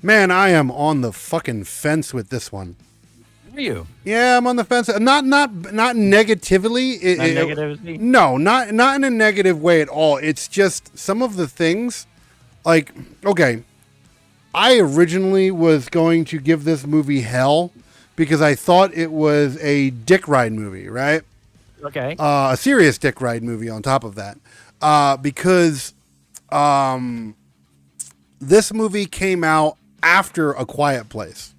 Man, I am on the fucking fence with this one. Are you? Yeah, I'm on the fence. Not negatively. Negatively? No, not in a negative way at all. It's just some of the things. Like, okay, I originally was going to give this movie hell because I thought it was a dick ride movie, right? Okay. A serious dick ride movie on top of that, because this movie came out after A Quiet Place,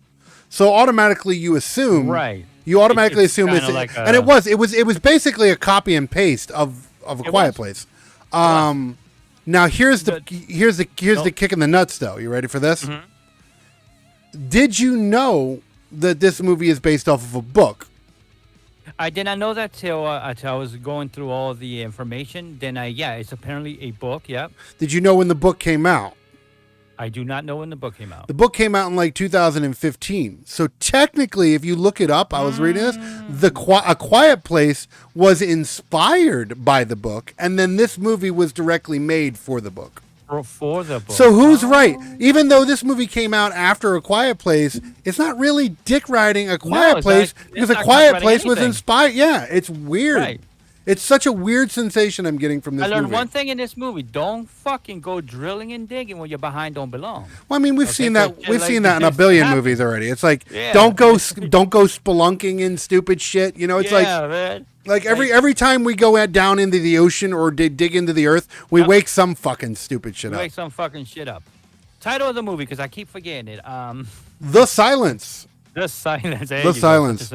so automatically you assume, right? You automatically assume it's it's, like and it was basically a copy and paste of A Quiet Place. Now here's the kick in the nuts, though. You ready for this? Mm-hmm. Did you know that this movie is based off of a book? I did not know that till I was going through all the information. Then it's apparently a book. Yep. Did you know when the book came out? I do not know when the book came out. The book came out in like 2015. So technically, if you look it up, I was reading this, A Quiet Place was inspired by the book, and then this movie was directly made for the book. For the book. So who's right? Even though this movie came out after A Quiet Place, it's not really dick riding A Quiet Place because A Quiet Place was inspired. Yeah, it's weird. Right. It's such a weird sensation I'm getting from this movie. I learned one thing in this movie: don't fucking go drilling and digging when you're behind don't belong. Well, I mean, we've seen that in a billion movies already. It's like don't go spelunking in stupid shit. You know, it's man. Like every time we go down into the ocean or dig into the earth, we wake some fucking stupid shit up. Wake some fucking shit up. Title of the movie, because I keep forgetting it. The Silence. The Silence. The Silence.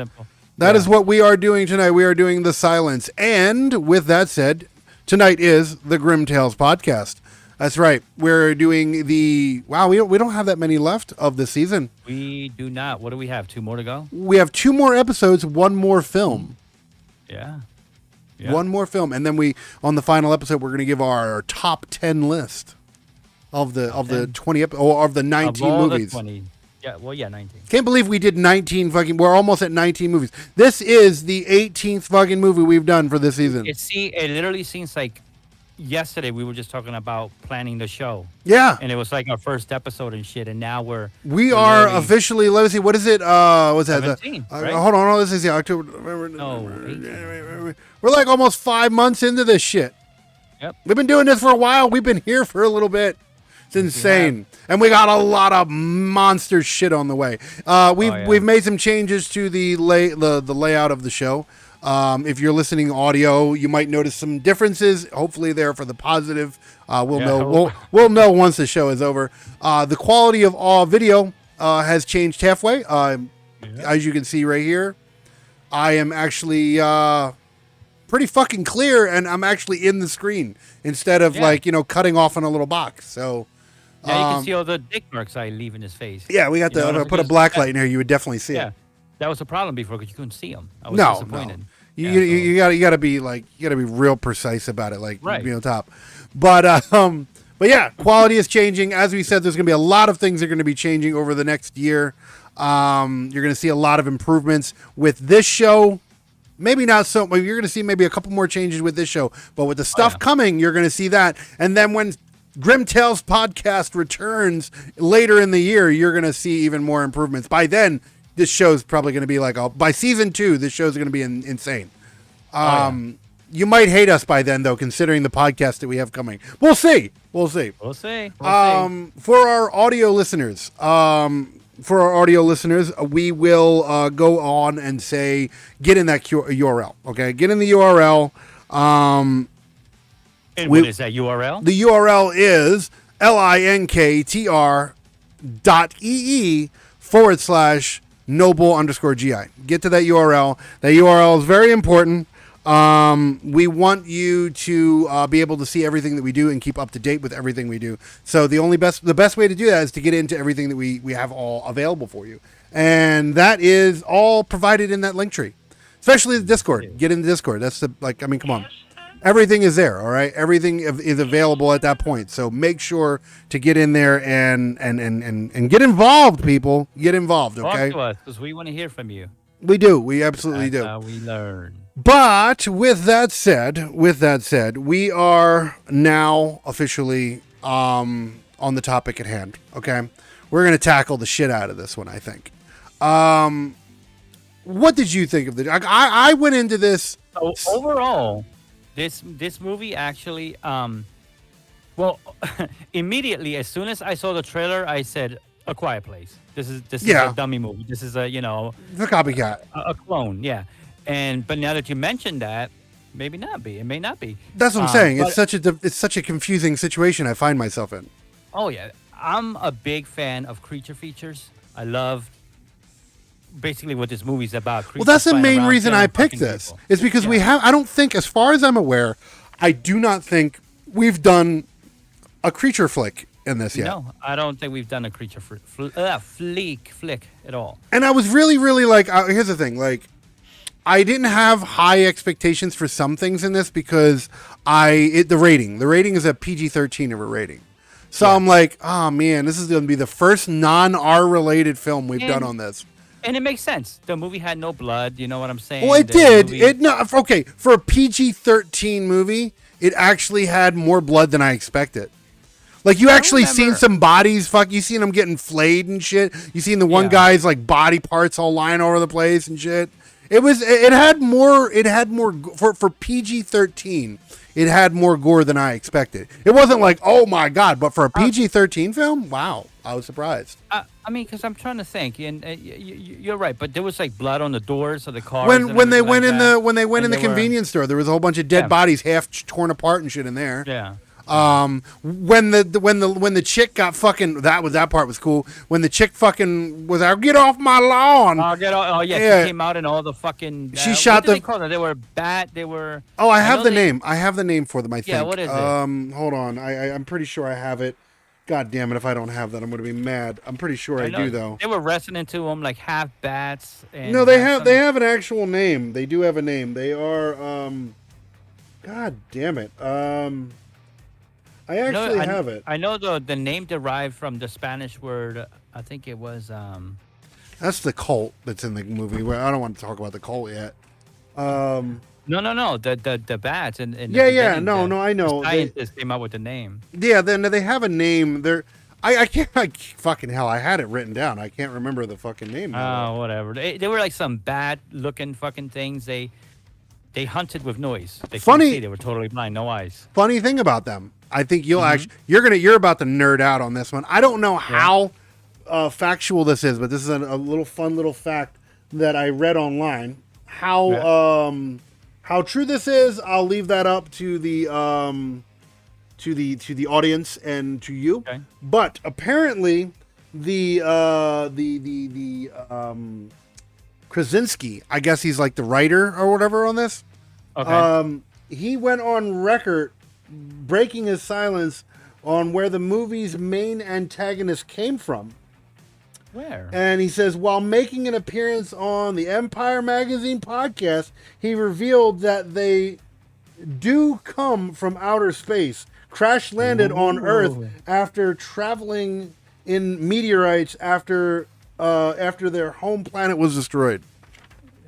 That is what we are doing tonight. We are doing The Silence. And with that said, tonight is the Grimm Tales podcast. That's right. We're doing we don't have that many left of the season. We do not. What do we have? 2 more to go? We have 2 more episodes, 1 more film. Yeah. 1 more film. And then on the final episode, we're going to give our top 10 list of the 20 or of the 19 movies. 20. Yeah, 19. Can't believe we did 19 we're almost at 19 movies. This is the 18th fucking movie we've done for this season. It literally seems like yesterday we were just talking about planning the show. Yeah. And it was like our first episode and shit, and now we are officially, let me see, what is it? What's that? 17, right? Hold on, this is the October. We're like almost 5 months into this shit. Yep. We've been doing this for a while. We've been here for a little bit. It's insane. And we got a lot of monster shit on the way. We've made some changes to the layout of the show. If you're listening audio, you might notice some differences. Hopefully they're for the positive. We'll know once the show is over. The quality of all video has changed halfway. As you can see right here, I am actually pretty fucking clear, and I'm actually in the screen instead of cutting off on a little box. So you can see all the dick marks I leave in his face. Yeah, we got to put a black light in here. You would definitely see it. That was a problem before because you couldn't see them. I was disappointed. No. You gotta be real precise about it, top. But yeah, quality is changing. As we said, there's gonna be a lot of things that are gonna be changing over the next year. You're gonna see a lot of improvements with this show. Maybe not so. You're gonna see maybe a couple more changes with this show, but with the stuff coming, you're gonna see that. And then when Grimm Tales podcast returns later in the year, you're gonna see even more improvements. By then, this show's probably going to be by season 2, this show's going to be insane. You might hate us by then, though, considering the podcast that we have coming. We'll see. For our audio listeners, we will go on and say, get in that URL. Okay, get in the URL. And what is that URL? The URL is linktr.ee/noble_GI. Get to that URL. That URL is very important. We want you to be able to see everything that we do and keep up to date with everything we do. So the best way to do that is to get into everything that we have all available for you. And that is all provided in that link tree. Especially the Discord. Get in the Discord. That's come on. Everything is there, all right? Everything is available at that point. So make sure to get in there and get involved, people. Get involved, okay? Talk to us, because we want to hear from you. We do. We absolutely do. That's how we learn. But with that said, we are now officially on the topic at hand, okay? we're gonna tackle the shit out of this one, I think. What did you think of the? I went into this. So overall, this movie actually, well, immediately as soon as I saw the trailer, I said, "A Quiet Place." This is a dummy movie. This is a the copycat, a clone, yeah. But now that you mentioned that, maybe not be. It may not be. That's what I'm saying. It's such a confusing situation I find myself in. Oh yeah, I'm a big fan of creature features. I love basically what this movie's about. Well, that's the main reason I picked this. Is because we have. I don't think, as far as I'm aware, I do not think we've done a creature flick in this yet. No, I don't think we've done a creature flick at all. And I was really, really like. Here's the thing, like. I didn't have high expectations for some things in this because the rating is a PG-13 of a rating. So I'm like, oh man, this is going to be the first non-R related film we've done on this. And it makes sense. The movie had no blood. You know what I'm saying? Well, it did. Okay, for a PG-13 movie, it actually had more blood than I expected. Like, you actually seen some bodies, you seen them getting flayed and shit. You seen the one guy's like body parts all lying over the place and shit. It had more for PG-13. It had more gore than I expected. It wasn't like, oh my god, but for a PG-13 film, wow, I was surprised. I mean, because I'm trying to think, and you're right, but there was like blood on the doors of the cars. When they went in the convenience store, there was a whole bunch of dead bodies, half torn apart and shit in there. Yeah. When the chick got fucking, that part was cool. When the chick fucking was out, get off my lawn. She came out and all the fucking. She shot they call them? They were bat. They were. Oh, I have the name. I have the name for them. I think. Yeah, what is it? Hold on. I'm pretty sure I have it. God damn it! If I don't have that, I'm going to be mad. I'm pretty sure I do though. They were wrestling into them like half bats. And no, they have an actual name. They do have a name. They are. God damn it. I actually have it. I know the name derived from the Spanish word. I think it was. That's the cult that's in the movie. I don't want to talk about the cult yet. No. The bats and No, I know. The scientists came up with the name. Yeah, then they have a name. I can't. Fucking hell! I had it written down. I can't remember the fucking name. Oh, whatever. They were like some bat-looking fucking things. They hunted with noise. They couldn't see. They were totally blind, no eyes. Funny thing about them. I think you're about to nerd out on this one. I don't know how factual this is, but this is a little fun little fact that I read online. How true this is, I'll leave that up to the audience and to you. Okay. But apparently the Krasinski, I guess he's like the writer or whatever on this. Okay. He went on record breaking his silence on where the movie's main antagonist came from. Where? And he says, while making an appearance on the Empire Magazine podcast, he revealed that they do come from outer space, crash landed on Earth after traveling in meteorites after their home planet was destroyed.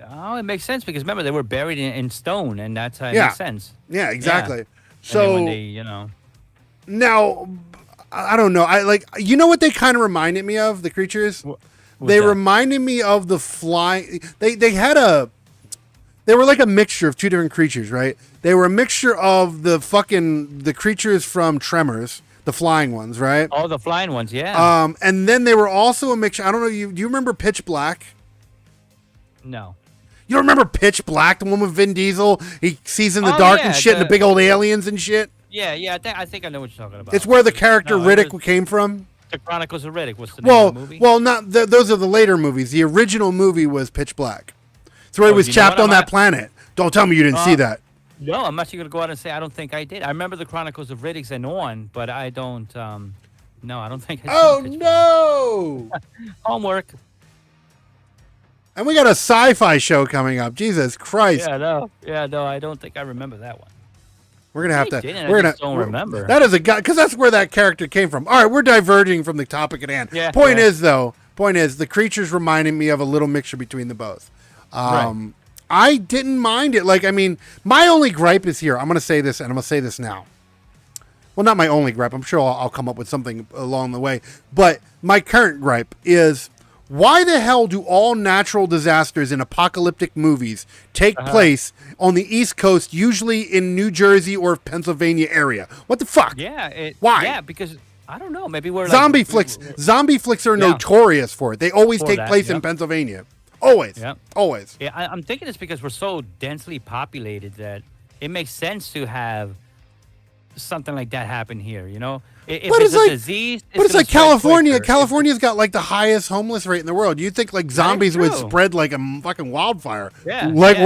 Oh, it makes sense because remember they were buried in stone, and that's how it makes sense. Yeah, exactly. Yeah. So when they, now I don't know. I like what they kind of reminded me of, the creatures. Reminded me of the flying. They were like a mixture of two different creatures, right? They were a mixture of the creatures from Tremors, the flying ones, right? Oh, the flying ones, yeah. And then they were also a mixture. I don't know. Do you remember Pitch Black? No. You don't remember Pitch Black, the one with Vin Diesel? He sees in the dark and shit, and the big old aliens and shit. Yeah. I think I know what you're talking about. It's where the character Riddick came from. The Chronicles of Riddick. What's the name of the movie? Well, not those are the later movies. The original movie was Pitch Black. It's where he was chapped on that planet. Don't tell me you didn't see that. No, I'm actually going to go out and say I don't think I did. I remember the Chronicles of Riddick and on, but I don't. No, I don't think. No! Homework. And we got a sci-fi show coming up. Jesus Christ! Yeah, no, I don't think I remember that one. We're gonna have to. Don't remember. That is a guy because that's where that character came from. All right, we're diverging from the topic at hand. Yeah, Point is, the creatures reminded me of a little mixture between the both. Right. I didn't mind it. Like, I mean, my only gripe is here. I'm gonna say this, and I'm gonna say this now. well, not my only gripe. I'm sure I'll come up with something along the way. But my current gripe is, why the hell do all natural disasters in apocalyptic movies take place on the East Coast, usually in New Jersey or Pennsylvania area? What the fuck? Yeah. Why? Yeah, because I don't know. Maybe we're zombie flicks. Zombie flicks are notorious for it. They always take place in Pennsylvania. Always. Yeah. Always. Yeah, I'm thinking it's because we're so densely populated that it makes sense to have something like that happen here. You know, if it's a disease, but it's like California. California's got like the highest homeless rate in the world. You'd think like zombies would spread like a fucking wildfire. Yeah, like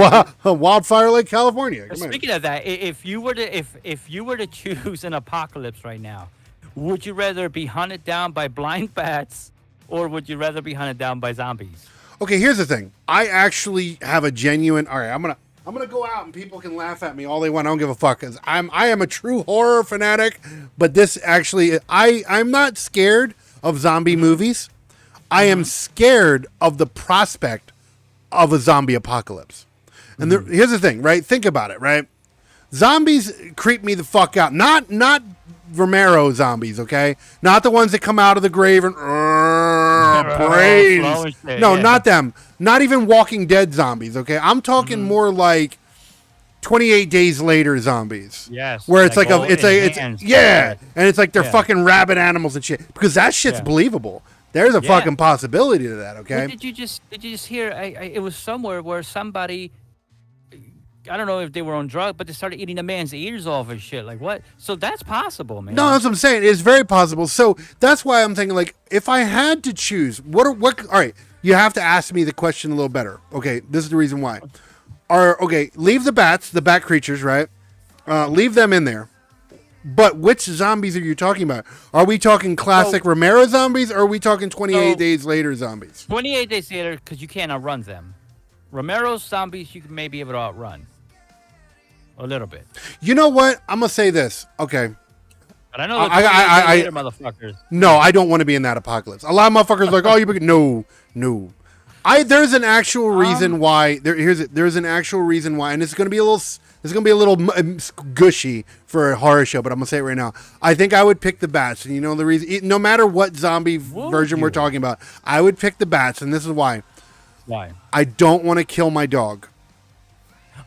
a wildfire like California. Speaking of that, if you were to choose an apocalypse right now, would you rather be hunted down by blind bats or would you rather be hunted down by zombies? Okay, here's the thing. I actually have a genuine. All right, I'm gonna go out and people can laugh at me all they want. I don't give a fuck because I am a true horror fanatic. But this actually, I'm not scared of zombie movies. I am scared of the prospect of a zombie apocalypse. And here's the thing, right? Think about it, right? Zombies creep me the fuck out. Not Romero zombies, okay? Not the ones that come out of the grave and praise. No, not them. Not even Walking Dead zombies, okay? I'm talking more like 28 Days Later zombies. Yes. Where it's and it's like they're fucking rabid animals and shit. Because that shit's believable. There's a fucking possibility to that, okay? What did you just hear? It was somewhere where somebody, I don't know if they were on drugs, but they started eating a man's ears off and shit. Like, what? So that's possible, man. No, that's what I'm saying. It's very possible. So that's why I'm thinking, like, if I had to choose, all right, you have to ask me the question a little better. Okay, this is the reason why. Leave the bats, the bat creatures, right? Leave them in there. But which zombies are you talking about? Are we talking classic Romero zombies, or are we talking 28 Days Later zombies? 28 Days Later, because you can't outrun them. Romero's zombies, you may be able to outrun. A little bit. You know what? I'm going to say this. Okay. But I know the motherfuckers. No, I don't want to be in that apocalypse. A lot of motherfuckers are like, oh, no. There's an actual reason why. There's an actual reason why, and it's going to be a little gushy for a horror show, but I'm going to say it right now. I think I would pick the bats, and you know the reason. No matter what zombie version we're talking about, I would pick the bats, and this is why. Why? I don't want to kill my dog.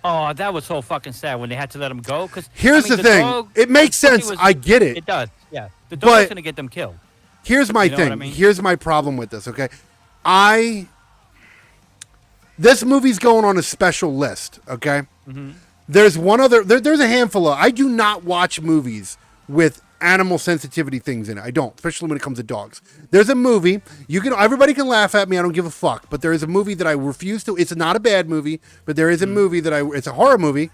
Oh, that was so fucking sad when they had to let him go. Because here's the thing. It makes sense. I get it. It does. Yeah. The dog's going to get them killed. Here's my thing. I mean? Here's my problem with this, okay? This movie's going on a special list, okay? Mm-hmm. There's one other... There's a handful of... I do not watch movies with animal sensitivity things in it. I don't, especially when it comes to dogs. There's a movie, everybody can laugh at me, I don't give a fuck, but there is a movie that I refuse to, it's not a bad movie, but there is a movie that it's a horror movie,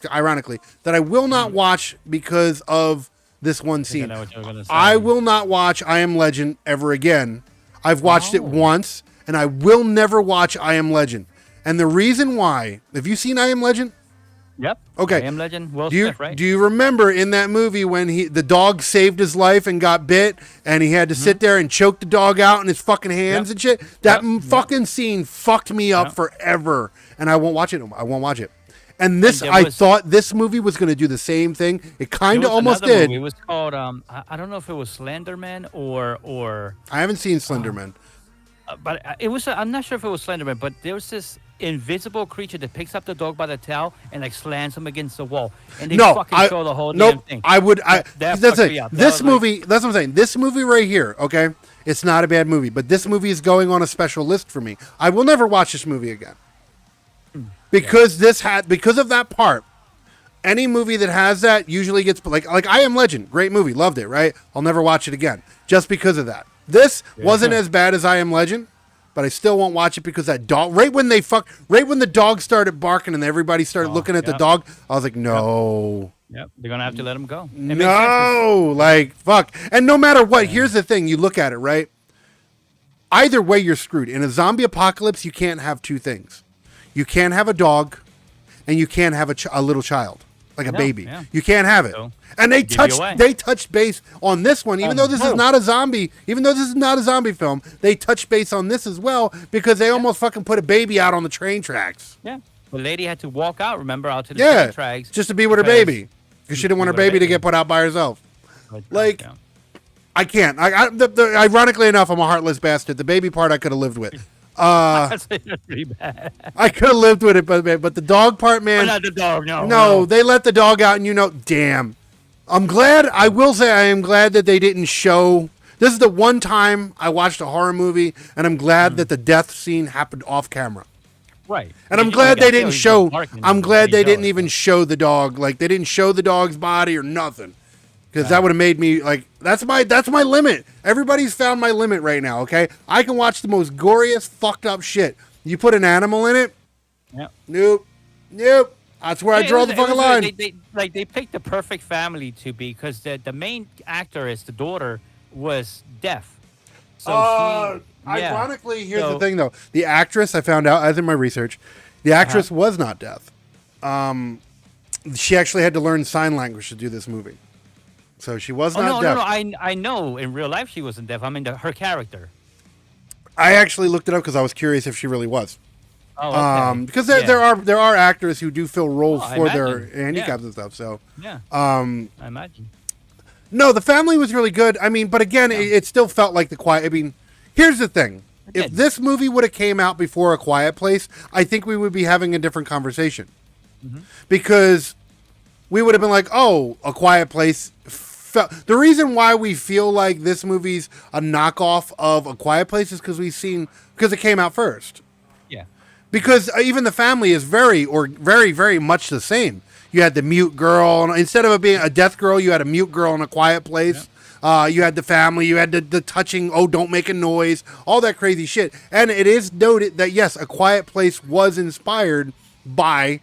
ironically, that I will not watch because of this one scene. I will not watch I Am Legend ever again. I've watched it once, and I will never watch I Am Legend. And the reason why, have you seen I Am Legend? Yep. Okay. I Am Legend. Will Smith, right? Do you remember in that movie when the dog saved his life and got bit, and he had to sit there and choke the dog out in his fucking hands and shit? That fucking scene fucked me up forever, and I won't watch it. I won't watch it. And I thought this movie was going to do the same thing. It kind of almost did. It was called I don't know if it was Slenderman or. I haven't seen Slenderman. But it was. I'm not sure if it was Slenderman, but there was this invisible creature that picks up the dog by the tail and like slams him against the wall, and they fucking show the whole damn thing. That's it. That's what I'm saying. This movie right here, okay, it's not a bad movie, but this movie is going on a special list for me. I will never watch this movie again because because of that part. Any movie that has that usually gets like I Am Legend, great movie, loved it, right? I'll never watch it again just because of that. This wasn't as bad as I Am Legend, but I still won't watch it because that dog. Right when the dog started barking and everybody started looking at the dog, I was like, no. Yep, they're gonna have to let him go. No, like fuck. And no matter what, here's the thing: you look at it, right? Either way, you're screwed. In a zombie apocalypse, you can't have two things. You can't have a dog, and you can't have a little child. Like a baby. Yeah. You can't have it. And they touched base on this one, even though this is not a zombie film, they touched base on this as well because they almost fucking put a baby out on the train tracks. Yeah. The lady had to walk out, remember, out to the train tracks. Just to be with her baby. Because she didn't want her baby to get put out by herself. Like, I can't. Ironically enough, I'm a heartless bastard. The baby part I could have lived with. That's pretty bad. I could have lived with it, but the dog part, man. Not the dog, no. No, they let the dog out, and damn. I'm glad. I will say I am glad that they didn't show. This is the one time I watched a horror movie, and I'm glad that the death scene happened off camera. Right. And I'm glad they didn't show. I'm glad they didn't even show the dog. Like, they didn't show the dog's body or nothing. Because that would have made me, like, that's my limit. Everybody's found my limit right now, okay? I can watch the most goriest, fucked up shit. You put an animal in it? Yep. Nope. That's where I draw the fucking line. They picked the perfect family to be, because the main actress, the daughter, was deaf. So ironically, here's the thing, though. The actress, I found out, as in my research, the actress was not deaf. She actually had to learn sign language to do this movie. So she was not deaf. No. I know in real life she wasn't deaf. I mean, her character. I actually looked it up because I was curious if she really was. Oh, okay. Because there are actors who do fill roles for their handicaps and stuff. So I imagine. No, the family was really good. I mean, but again, it still felt like The Quiet. I mean, here's the thing: if this movie would have came out before A Quiet Place, I think we would be having a different conversation because we would have been like, "Oh, A Quiet Place." The reason why we feel like this movie's a knockoff of A Quiet Place is because it came out first. Yeah. Because even the family is very, very much the same. You had the mute girl, and instead of it being a death girl, you had a mute girl in A Quiet Place. Yeah. You had the family, you had the touching, don't make a noise, all that crazy shit. And it is noted that, yes, A Quiet Place was inspired by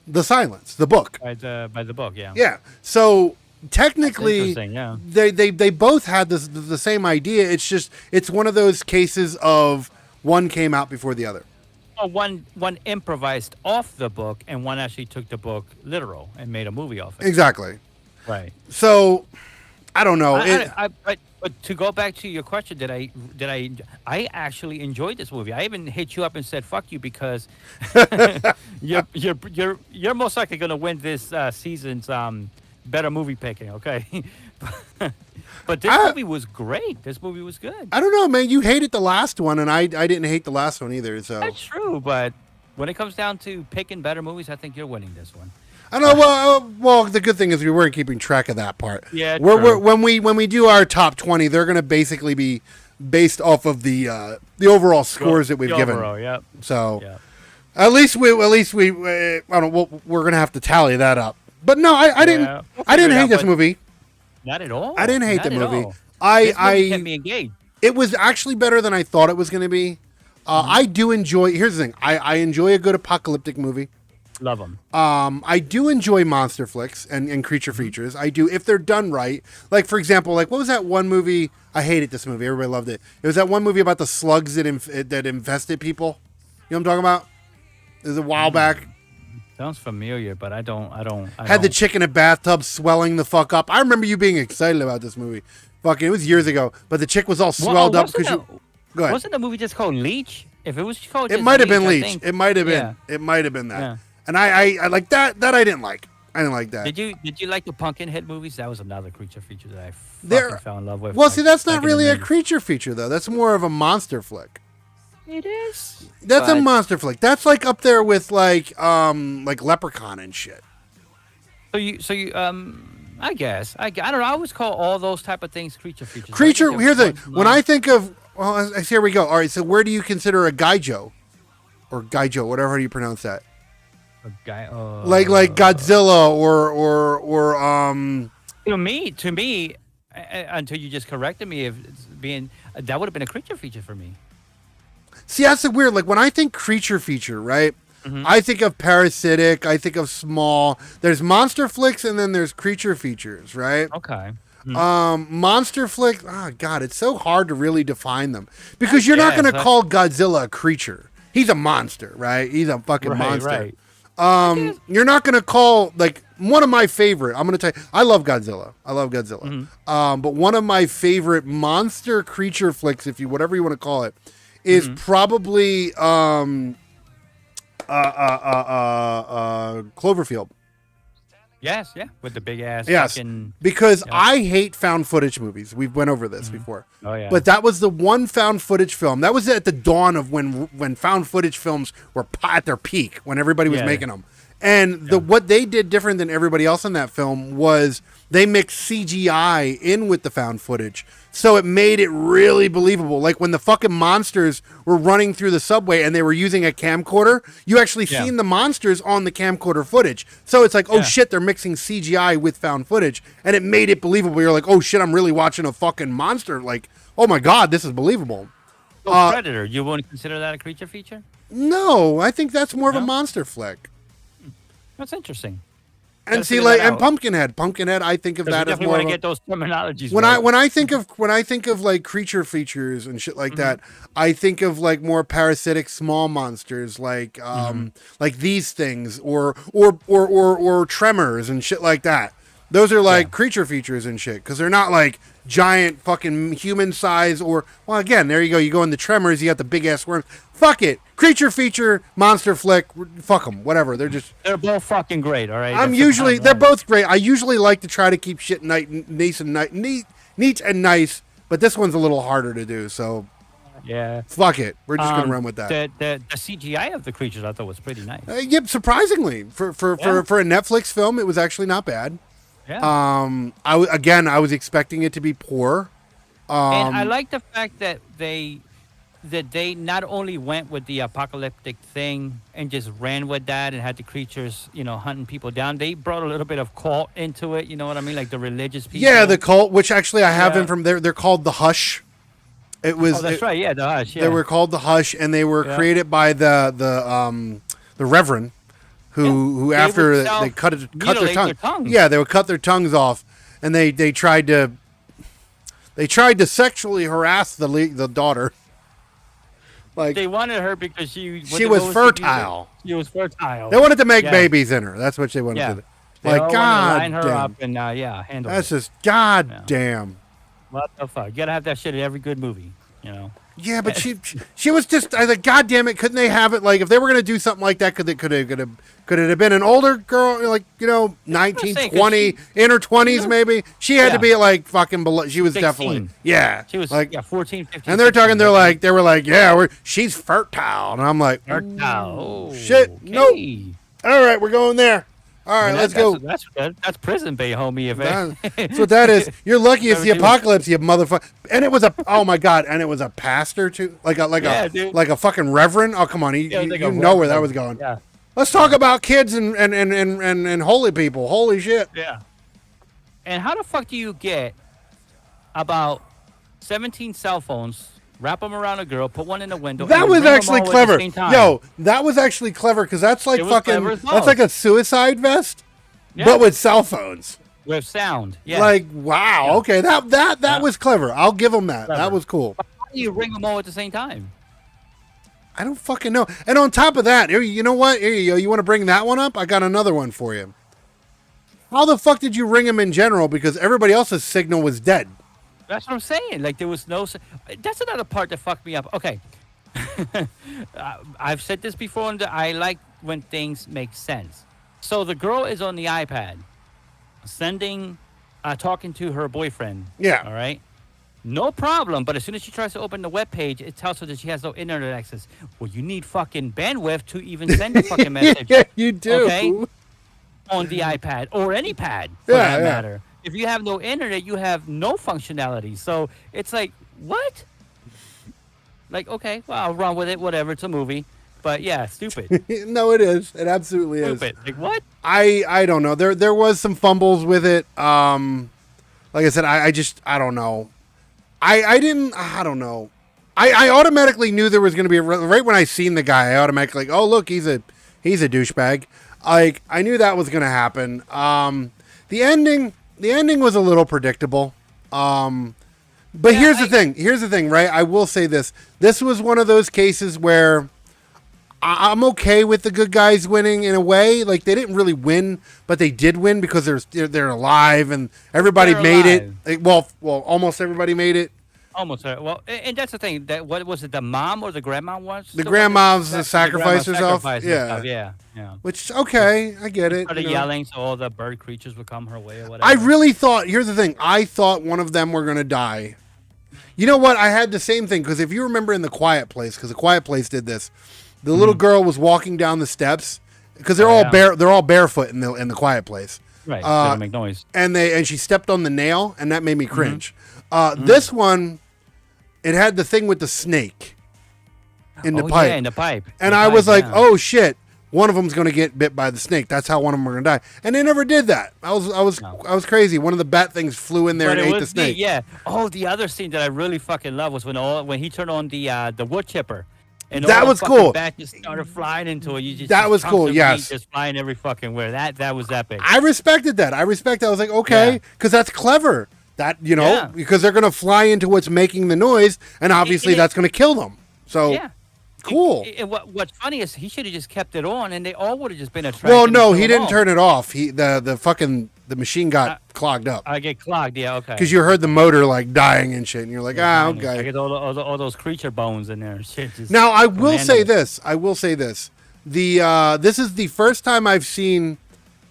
The Silence, the book. By the book, yeah. Yeah. So technically, they both had the same idea. It's just it's one of those cases of one came out before the other. Well, one improvised off the book, and one actually took the book literal and made a movie off it. Exactly. Right. So I don't know. But to go back to your question, I actually enjoyed this movie. I even hit you up and said "fuck you" because you're most likely going to win this season's better movie picking, okay? But this movie was great. This movie was good. I don't know, man. You hated the last one, and I didn't hate the last one either. So that's true, but when it comes down to picking better movies, I think you're winning this one. I don't know. Well, the good thing is we weren't keeping track of that part. Yeah, when we do our top 20, they're going to basically be based off of the overall scores that we've given. Overall, yep. So at least we I don't know. We're going to have to tally that up. But no, I didn't hate this movie. Not at all. I didn't hate the movie. This movie kept me engaged. It was actually better than I thought it was going to be. I do enjoy. Here's the thing. I enjoy a good apocalyptic movie. Love them. I do enjoy monster flicks and creature features. I do if they're done right. Like for example, what was that one movie? I hated this movie. Everybody loved it. It was that one movie about the slugs that infested people. You know what I'm talking about? It was a while back. Sounds familiar, but I don't. Had the chick in a bathtub swelling the fuck up. I remember you being excited about this movie. Fucking, it was years ago. But the chick was all swelled up because you. Go ahead. Wasn't the movie just called Leech? If it was called, it might have been Leech. It might have been. Yeah. It might have been that. Yeah. And I like that. That I didn't like. I didn't like that. Did you like the Pumpkinhead movies? That was another creature feature that I fucking fell in love with. Well, see, that's not really a creature feature though. That's more of a monster flick. It is. That's a monster flick. That's like up there with like Leprechaun and shit. So you I guess I don't know. I always call all those type of things creature features. Here's the when I think of here we go. All right, so where do you consider a Gaijo or Gaijo, whatever you pronounce that? A guy, like Godzilla or to me, until you just corrected me, if it's being that would have been a creature feature for me. See, that's the weird. Like when I think creature feature, right? Mm-hmm. I think of parasitic. I think of small. There's monster flicks, and then there's creature features, right? Okay. Mm-hmm. Monster flick. Oh God, it's so hard to really define them because you're not going to call Godzilla a creature. He's a monster, right? He's a fucking monster. Right. You're not going to call like one of my favorite. I'm going to tell you, I love Godzilla. Mm-hmm. But one of my favorite monster creature flicks, if you whatever you want to call it, is probably Cloverfield. Yes, yeah, with the big ass. Yes, fucking, because yeah. I hate found footage movies. We've went over this before. Oh yeah. But that was the one found footage film. That was at the dawn of when found footage films were at their peak, when everybody was making them. And what they did different than everybody else in that film was they mixed CGI in with the found footage. So it made it really believable. Like when the fucking monsters were running through the subway and they were using a camcorder, you actually seen the monsters on the camcorder footage. So it's like, oh shit, they're mixing CGI with found footage. And it made it believable. You're like, oh shit, I'm really watching a fucking monster. Like, oh my God, this is believable. Predator, you wouldn't consider that a creature feature? No, I think that's more of a monster flick. That's interesting. And see, like, and Pumpkinhead, I think of that as more. Want to get those terminologies. When I think of like creature features and shit like that, I think of like more parasitic small monsters, like these things, or tremors and shit like that. Those are like creature features and shit because they're not like giant fucking human size or well, again, there you go. You go in the tremors, you got the big ass worms. Fuck it. Creature feature, monster flick, fuck them, whatever. They're both fucking great, all right? They're both great. I usually like to try to keep shit neat and nice, but this one's a little harder to do, so yeah. Fuck it. We're just gonna run with that. The CGI of the creatures I thought was pretty nice. Surprisingly, for a Netflix film, it was actually not bad. Yeah. I was expecting it to be poor. And I like the fact that they not only went with the apocalyptic thing and just ran with that and had the creatures, hunting people down. They brought a little bit of cult into it. You know what I mean? Like the religious people. Yeah, the cult, which actually I have them from there. They're called the Hush. It was. Oh, that's right. Yeah, the Hush. Yeah. They were called the Hush, and they were created by the Reverend, who after they cut their tongue. Yeah, they would cut their tongues off, and they tried to sexually harass the daughter. Like they wanted her because she was fertile. She was fertile. They wanted to make babies in her. That's what they wanted to do. Like, God line her damn. up and handle That's just God damn. What the fuck? You gotta have that shit in every good movie, Yeah, but she was just. I like, God damn it! Couldn't they have it like if they were gonna do something like that? Could it have been an older girl, like 19, 20, in her 20s maybe? She had to be like fucking below. She was 16. Definitely She was like 14, 15. And they're talking. They were like, she's fertile, and I'm like, fertile. Shit, okay. Nope. All right, we're going there. All right, let's go. That's prison bay, homie. That's what that is. You're lucky it's the apocalypse, you motherfucker. And it was oh my God, and it was a pastor too, like a fucking reverend. Oh come on, you know where that was going. Yeah. Let's talk about kids and holy people. Holy shit. Yeah. And how the fuck do you get about 17 cell phones? Wrap them around a girl, put one in the window. That was actually clever. Yo, that was actually clever because that's like fucking. That's like a suicide vest, but with cell phones. With sound. Yeah. Like wow. Yeah. Okay, that was clever. I'll give them that. Clever. That was cool. But how do you ring them all at the same time? I don't fucking know. And on top of that, you know what? Here you go. You want to bring that one up? I got another one for you. How the fuck did you ring them in general? Because everybody else's signal was dead. That's what I'm saying. Like, there was no... That's another part that fucked me up. Okay. I've said this before, and I like when things make sense. So the girl is on the iPad, talking to her boyfriend. Yeah. All right? No problem, but as soon as she tries to open the webpage, it tells her that she has no internet access. Well, you need fucking bandwidth to even send a fucking message. Yeah, you do. Okay? On the iPad, or any pad, for that matter. If you have no internet, you have no functionality. So it's like, what? Like, okay, well, I'll run with it, whatever. It's a movie. But yeah, stupid. No, it is. It absolutely stupid. Like, what? I don't know. There was some fumbles with it. Like I said, I don't know. I don't know. I automatically knew there was going to be right when I seen the guy. I automatically like, oh look, he's a douchebag. Like I knew that was going to happen. The ending was a little predictable. But here's the thing, right? I will say this. This was one of those cases where I'm okay with the good guys winning in a way. Like they didn't really win, but they did win because they're alive and everybody made it. Well, almost everybody made it. Almost. Well, and that's the thing. That what was it? The mom or the grandma was? The grandma's the sacrifice herself. Yeah. Yeah. Which okay, I get it. Started yelling, so all the bird creatures would come her way or whatever. I really thought. Here's the thing. I thought one of them were gonna die. You know what? I had the same thing because if you remember in The Quiet Place, because The Quiet Place did this, the little girl was walking down the steps because they're all barefoot in the Quiet Place. Right. They don't make noise. And she stepped on the nail, and that made me cringe. This one, it had the thing with the snake in the pipe. Yeah, in the pipe. And I was like, oh shit, one of them's going to get bit by the snake. That's how one of them are going to die. And they never did that. I was crazy. One of the bat things flew in there and ate the snake. Yeah. Oh, the other scene that I really fucking love was when he turned on the wood chipper. And that was cool. Bat just started flying into it. That was cool. Yes. Just flying every fucking where. That was epic. I respected that. I was like, okay, because that's clever. That because they're gonna fly into what's making the noise, and obviously that's gonna kill them. So cool. What's funny is he should have just kept it on, and they all would have just been attracted. Well, no, he didn't turn it off. The machine got clogged up. I get clogged. Yeah, okay. Because you heard the motor like dying and shit, and you're like, okay. I get all those creature bones in there and shit. Now I will say this. This is the first time I've seen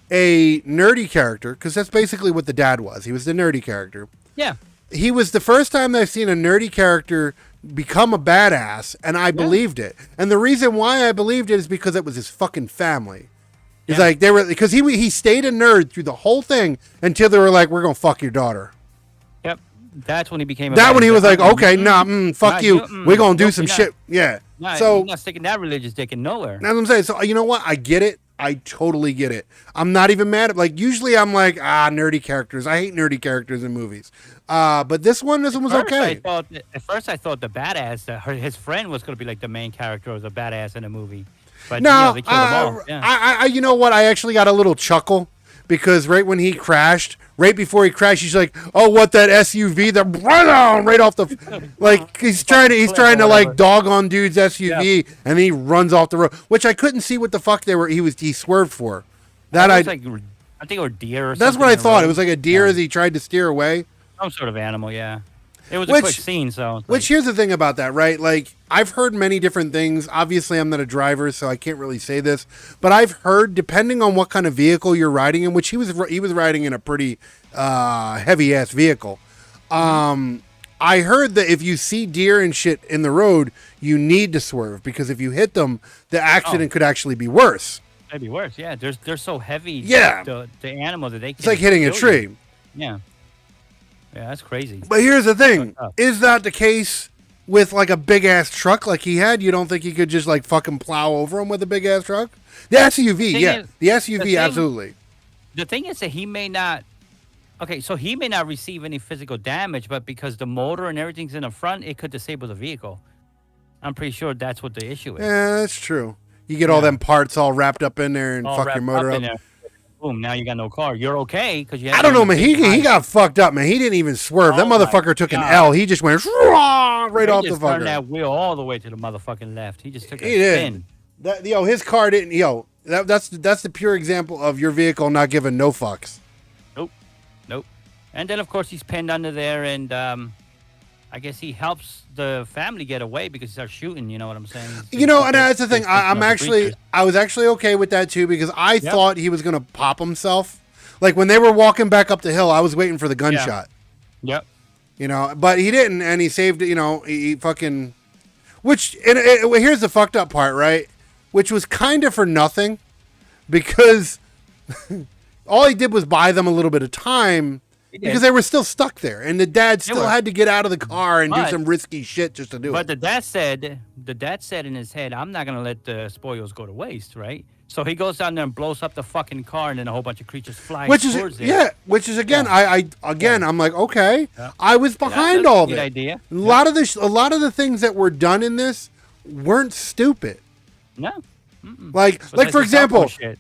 a nerdy character, because that's basically what the dad was. He was the nerdy character. Yeah. He was the first time that I've seen a nerdy character become a badass, and I believed it. And the reason why I believed it is because it was his fucking family. It's like because he stayed a nerd through the whole thing until they were like, "We're gonna fuck your daughter." Yep. That's when he became. When he was like, "Okay, fuck you. We're gonna do some shit." Yeah. So you're not sticking that religious dick in nowhere. That's what I'm saying. So you know what? I get it. I totally get it. I'm not even mad at usually I'm like, nerdy characters. I hate nerdy characters in movies. But this one was okay. At first I thought the badass, his friend was going to be like the main character or the badass in the movie. But no, they killed them all. Yeah. I you know what? I actually got a little chuckle because right when he crashed, right before he crashed, he's like, "Oh, what that SUV? That right off the he's trying to dog on dude's SUV, and then he runs off the road." Which I couldn't see what the fuck he swerved for. I think it was deer. Or that's what I thought. It was like a deer as he tried to steer away. Some sort of animal, yeah. It was a quick scene, so. Which here's the thing about that, right? Like I've heard many different things. Obviously, I'm not a driver, so I can't really say this. But I've heard, depending on what kind of vehicle you're riding in, which he was riding in a pretty heavy ass vehicle. I heard that if you see deer and shit in the road, you need to swerve because if you hit them, the accident could actually be worse. It'd be worse, yeah. They're so heavy. Yeah. The animal that they. It's like hitting a tree. Yeah. Yeah, that's crazy. But here's the thing. Is that the case with like a big ass truck like he had? You don't think he could just like fucking plow over him with a big ass truck? The SUV, the SUV, absolutely. The thing is that he may not receive any physical damage, but because the motor and everything's in the front, it could disable the vehicle. I'm pretty sure that's what the issue is. Yeah, that's true. You get all them parts all wrapped up in there and fuck your motor up. Boom! Now you got no car. You're okay because you. I don't know, man. He got fucked up, man. He didn't even swerve. That motherfucker took an L. He just went right off the fucker. Turned that wheel all the way to the motherfucking left. He just took a spin. His car didn't. That's the pure example of your vehicle not giving no fucks. Nope. And then of course he's pinned under there, and I guess he helps the family get away because he starts shooting. You know what I'm saying? And that's the thing. I was actually okay with that too because I thought he was gonna pop himself. Like when they were walking back up the hill, I was waiting for the gunshot. Yep. But he didn't, and he saved it. He fucking. Here's the fucked up part, right? Which was kind of for nothing, because all he did was buy them a little bit of time. Because they were still stuck there, and the dad still had to get out of the car and do some risky shit just to do it. But the dad said in his head, "I'm not gonna let the spoils go to waste," right? So he goes down there and blows up the fucking car, and then a whole bunch of creatures fly towards it. Yeah, which is again, I'm like, okay, I was behind all this. Idea. A lot of the things that were done in this weren't stupid. No. Like for example, that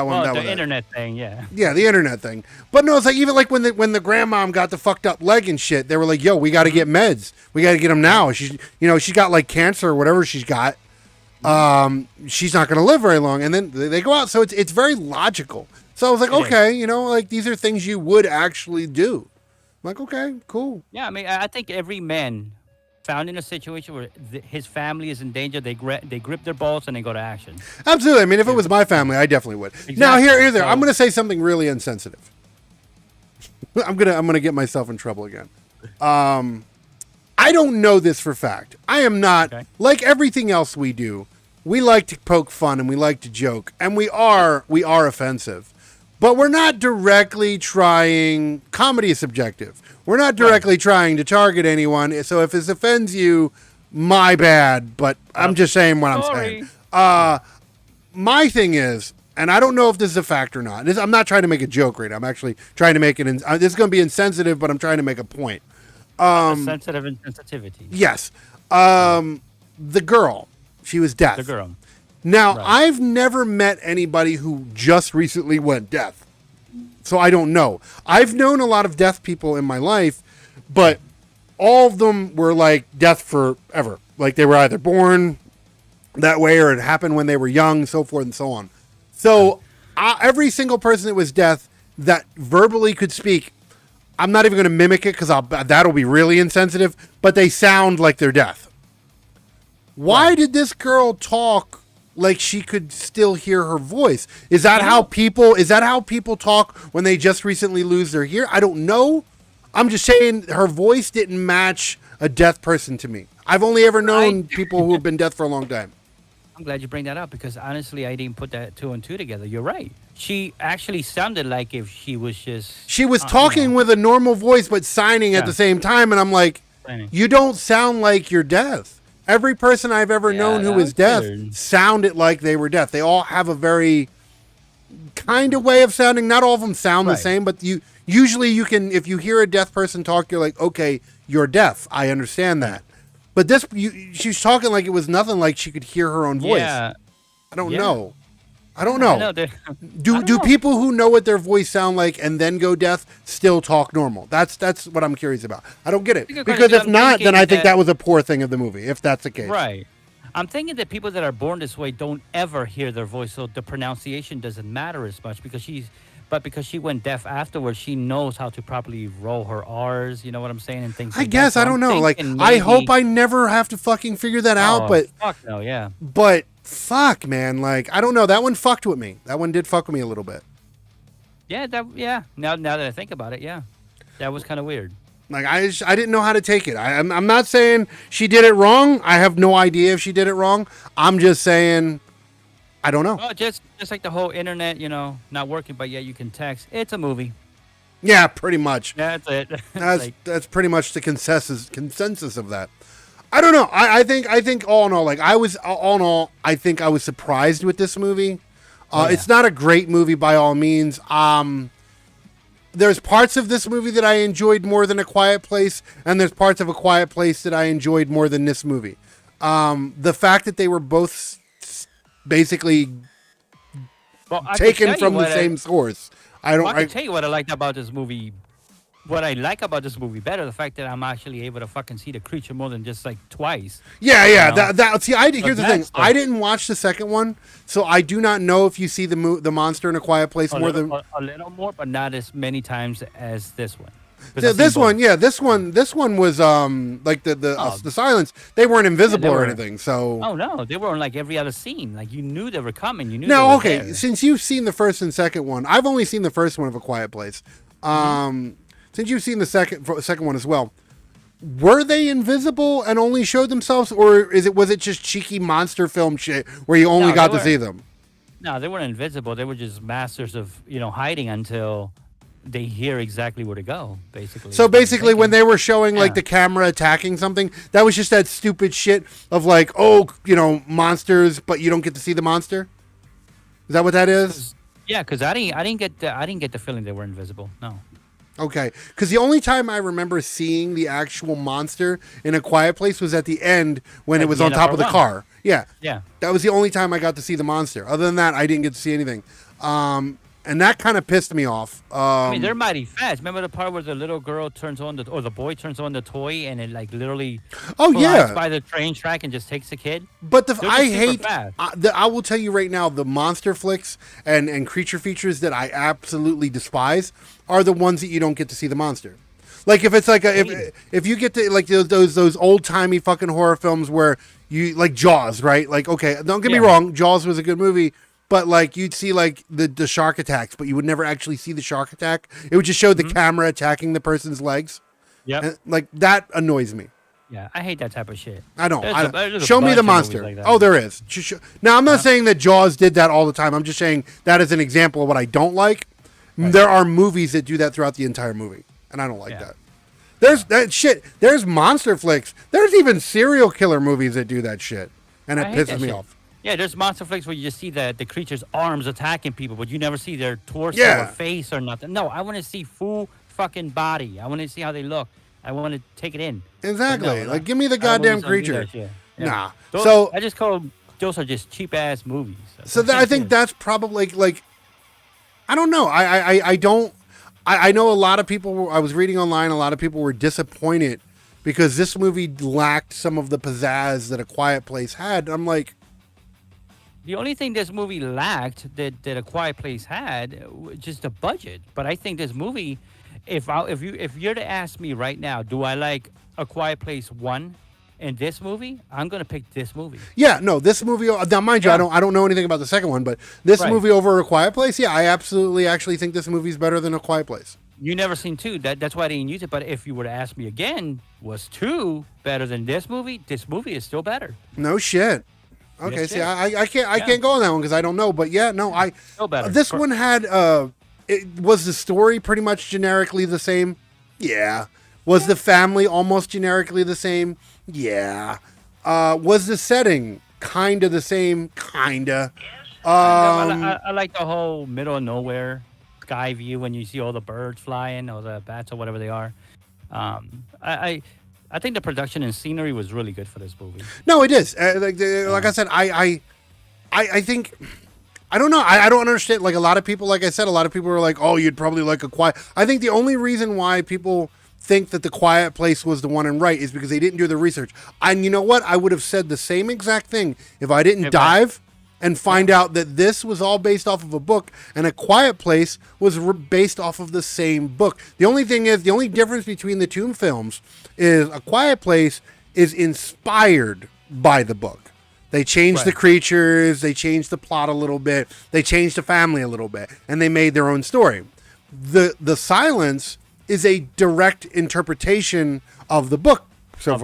one. Well, the internet thing, yeah. Yeah, the internet thing. But no, it's like even like when the grandmom got the fucked up leg and shit, they were like, "Yo, we got to get meds. We got to get them now. She's got like cancer or whatever she's got. She's not going to live very long." And then they go out, so it's very logical. So I was like, okay, like these are things you would actually do. Like, okay, cool. Yeah, I mean, I think every man found in a situation where his family is in danger, they grip their balls and they go to action. Absolutely. I mean, if it was my family, I definitely would. Exactly. Now, here, I'm going to say something really insensitive. I'm gonna get myself in trouble again. I don't know this for fact. I am not like everything else we do. We like to poke fun and we like to joke, and we are offensive, but we're not directly trying. Comedy is subjective. We're not directly trying to target anyone. So if this offends you, my bad. But I'm just saying what I'm saying. My thing is, and I don't know if this is a fact or not. I'm not trying to make a joke right now. I'm actually trying to make it. This is going to be insensitive, but I'm trying to make a point. Sensitive insensitivity. Yes. The girl, she was deaf. The girl. Now, I've never met anybody who just recently went deaf. So I don't know. I've known a lot of deaf people in my life, but all of them were like deaf forever. Like they were either born that way or it happened when they were young, so forth and so on. So every single person that was deaf that verbally could speak, I'm not even going to mimic it because that'll be really insensitive, but they sound like they're deaf. Why did this girl talk like she could still hear her voice? Is that how people talk when they just recently lose their hearing? I don't know. I'm just saying her voice didn't match a deaf person to me. I've only ever known people who have been deaf for a long time. I'm glad you bring that up because honestly, I didn't put that 2 and 2 together. You're right. She actually sounded like if she was just... She was talking with a normal voice but signing at the same time, and I'm like, you don't sound like you're deaf. Every person I've ever known who was deaf sounded like they were deaf. They all have a very kind of way of sounding. Not all of them sound the same, but usually you can, if you hear a deaf person talk, you're like, okay, you're deaf. I understand that. But she's talking like it was nothing like she could hear her own voice. Yeah. I don't know. I don't know. Do people who know what their voice sound like and then go deaf still talk normal? That's what I'm curious about. I don't get it. Because if not, then I think that was a poor thing of the movie, if that's the case. Right. I'm thinking that people that are born this way don't ever hear their voice, so the pronunciation doesn't matter as much because she went deaf afterwards, she knows how to properly roll her R's, you know what I'm saying, and things like that. I guess, I don't know. Like, I hope I never have to fucking figure that out, but... Fuck no, yeah. But, fuck, man, like, I don't know. That one fucked with me. That one did fuck with me a little bit. Yeah, Now that I think about it, yeah. That was kind of weird. Like, I didn't know how to take it. I'm not saying she did it wrong. I have no idea if she did it wrong. I'm just saying... I don't know. Well, just like the whole internet, not working, but yet you can text. It's a movie. Yeah, pretty much. That's it. That's pretty much the consensus of that. I don't know. I think all in all, I think I was surprised with this movie. It's not a great movie by all means. There's parts of this movie that I enjoyed more than A Quiet Place, and there's parts of A Quiet Place that I enjoyed more than this movie. The fact that they were both basically taken from the same source. I can tell you what I liked about this movie. What I like about this movie better, the fact that I'm actually able to fucking see the creature more than just like twice. Yeah. Here's the thing. I didn't watch the second one, so I do not know if you see the monster in A Quiet Place more than a little more, but not as many times as this one. This one was like the silence. They weren't invisible or anything. So no, they were on like every other scene. Like you knew they were coming. You knew. No, okay. There. Since you've seen the first and second one, I've only seen the first one of A Quiet Place. Since you've seen the second one as well, were they invisible and only showed themselves, or was it just cheeky monster film shit where you only got to see them? No, they weren't invisible. They were just masters of hiding until they hear exactly where to go, basically. So basically, when they were showing like the camera attacking something, that was just that stupid shit of like, monsters, but you don't get to see the monster. Is that what that is? Yeah, because I didn't get the feeling they were invisible. No. Okay, because the only time I remember seeing the actual monster in A Quiet Place was at the end when it was on top of the car. Yeah. That was the only time I got to see the monster. Other than that, I didn't get to see anything. And that kind of pissed me off. They're mighty fast. Remember the part where the little girl turns on the boy turns on the toy and it like literally flies by the train track and just takes the kid? But I will tell you right now, the monster flicks and creature features that I absolutely despise are the ones that you don't get to see the monster. Like if it's like if you get to like those old timey fucking horror films where you like Jaws, right? Like okay, don't get me wrong, Jaws was a good movie, but like you'd see like the shark attacks, but you would never actually see the shark attack. It would just show the camera attacking the person's legs. Yeah, like that annoys me. Yeah, I hate that type of shit. I don't. Show me the monster. Like oh, there is. Now I'm not saying that Jaws did that all the time. I'm just saying that is an example of what I don't like. Right. There are movies that do that throughout the entire movie, and I don't like that. There's that shit. There's monster flicks. There's even serial killer movies that do that shit, and it pisses me off. Yeah, there's monster flicks where you just see the creature's arms attacking people, but you never see their torso or face or nothing. No, I want to see full fucking body. I want to see how they look. I want to take it in. Exactly. No, like, give me the goddamn creature. Nah. So I just call those are just cheap ass movies. So I think that's probably like I don't know. I don't. I know a lot of people. I was reading online. A lot of people were disappointed because this movie lacked some of the pizzazz that A Quiet Place had. I'm like, the only thing this movie lacked that A Quiet Place had just the budget. But I think this movie. If you're to ask me right now, do I like A Quiet Place 1 and this movie? I'm gonna pick this movie. Yeah, no, this movie. Now, mind you, I don't know anything about the second one, but this movie over A Quiet Place, yeah, I absolutely actually think this movie's better than A Quiet Place. You never seen 2. That's why I didn't use it. But if you were to ask me again, was 2 better than this movie? This movie is still better. No shit. Okay, see, I can't go on that one because I don't know. But yeah, no, still better. This one had. Was the story pretty much generically the same? Yeah. Was the family almost generically the same? Yeah. Was the setting kind of the same? Kinda. I like the whole middle of nowhere sky view when you see all the birds flying or the bats or whatever they are. I think the production and scenery was really good for this movie. No, it is. Like I said, I think. I don't know. I don't understand. Like a lot of people, like I said, a lot of people are like, "Oh, you'd probably like A Quiet." I think the only reason why people think that The Quiet Place was the one and right is because they didn't do the research. And you know what? I would have said the same exact thing if I didn't dive and find out that this was all based off of a book and A Quiet Place was based off of the same book. The only thing is, the only difference between the two films is A Quiet Place is inspired by the book. They changed the creatures, they changed the plot a little bit, they changed the family a little bit, and they made their own story. The Silence is a direct interpretation of the book. So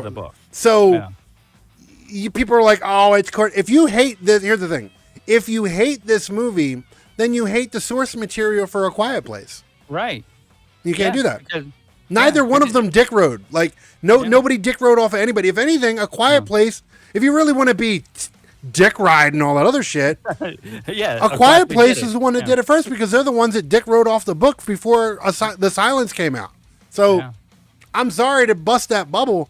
people are like, oh, it's court. If you hate this, here's the thing. If you hate this movie, then you hate the source material for A Quiet Place. Right. You can't do that. Neither one of them dick rode. Like, nobody dick rode off of anybody. If anything, A Quiet Place... If you really want to be dick ride and all that other shit, A Quiet Place is the one that did it first because they're the ones that dick rode off the book before The Silence came out. So I'm sorry to bust that bubble.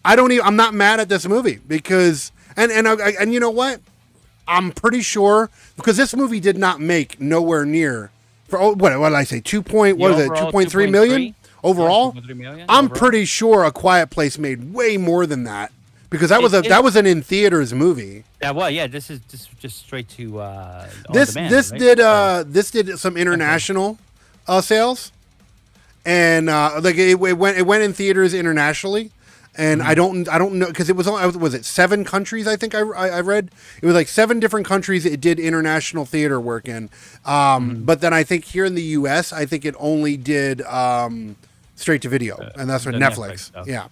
I'm not mad at this movie because and you know what? I'm pretty sure because this movie did not make nowhere near for what did I say 2.3 million overall. 2.3 million I'm pretty sure A Quiet Place made way more than that. Because that was an in theaters movie. Yeah, well, yeah. This is just straight to this demand, this did some international sales, and like it went in theaters internationally, and I don't know because it was it 7 countries I think I read it was like 7 different countries it did international theater work in, but then I think here in the U.S. I think it only did. Straight to video, and that's what Netflix. Yeah.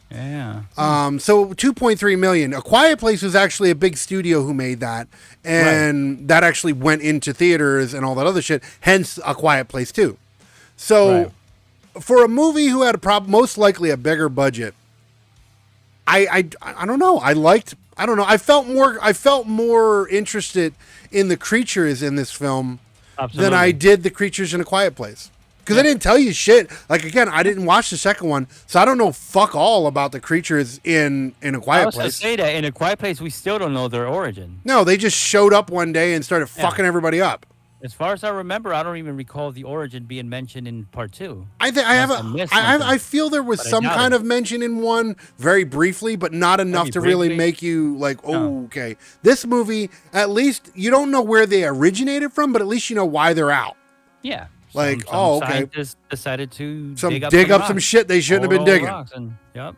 So 2.3 million. A Quiet Place was actually a big studio who made that, and that actually went into theaters and all that other shit. Hence, A Quiet Place 2. So, for a movie who had most likely a bigger budget, I don't know. I don't know. I felt more interested in the creatures in this film than I did the creatures in A Quiet Place. Because I didn't tell you shit. Like, again, I didn't watch the second one, so I don't know fuck all about the creatures in A Quiet Place. I was going to say that in A Quiet Place, we still don't know their origin. No, they just showed up one day and started fucking everybody up. As far as I remember, I don't even recall the origin being mentioned in part 2. I feel there was some kind of mention in one very briefly, but not enough to really make you like, okay. This movie, at least you don't know where they originated from, but at least you know why they're out. Yeah. Like, some okay, scientists decided to dig up some shit they shouldn't have been digging. Yep.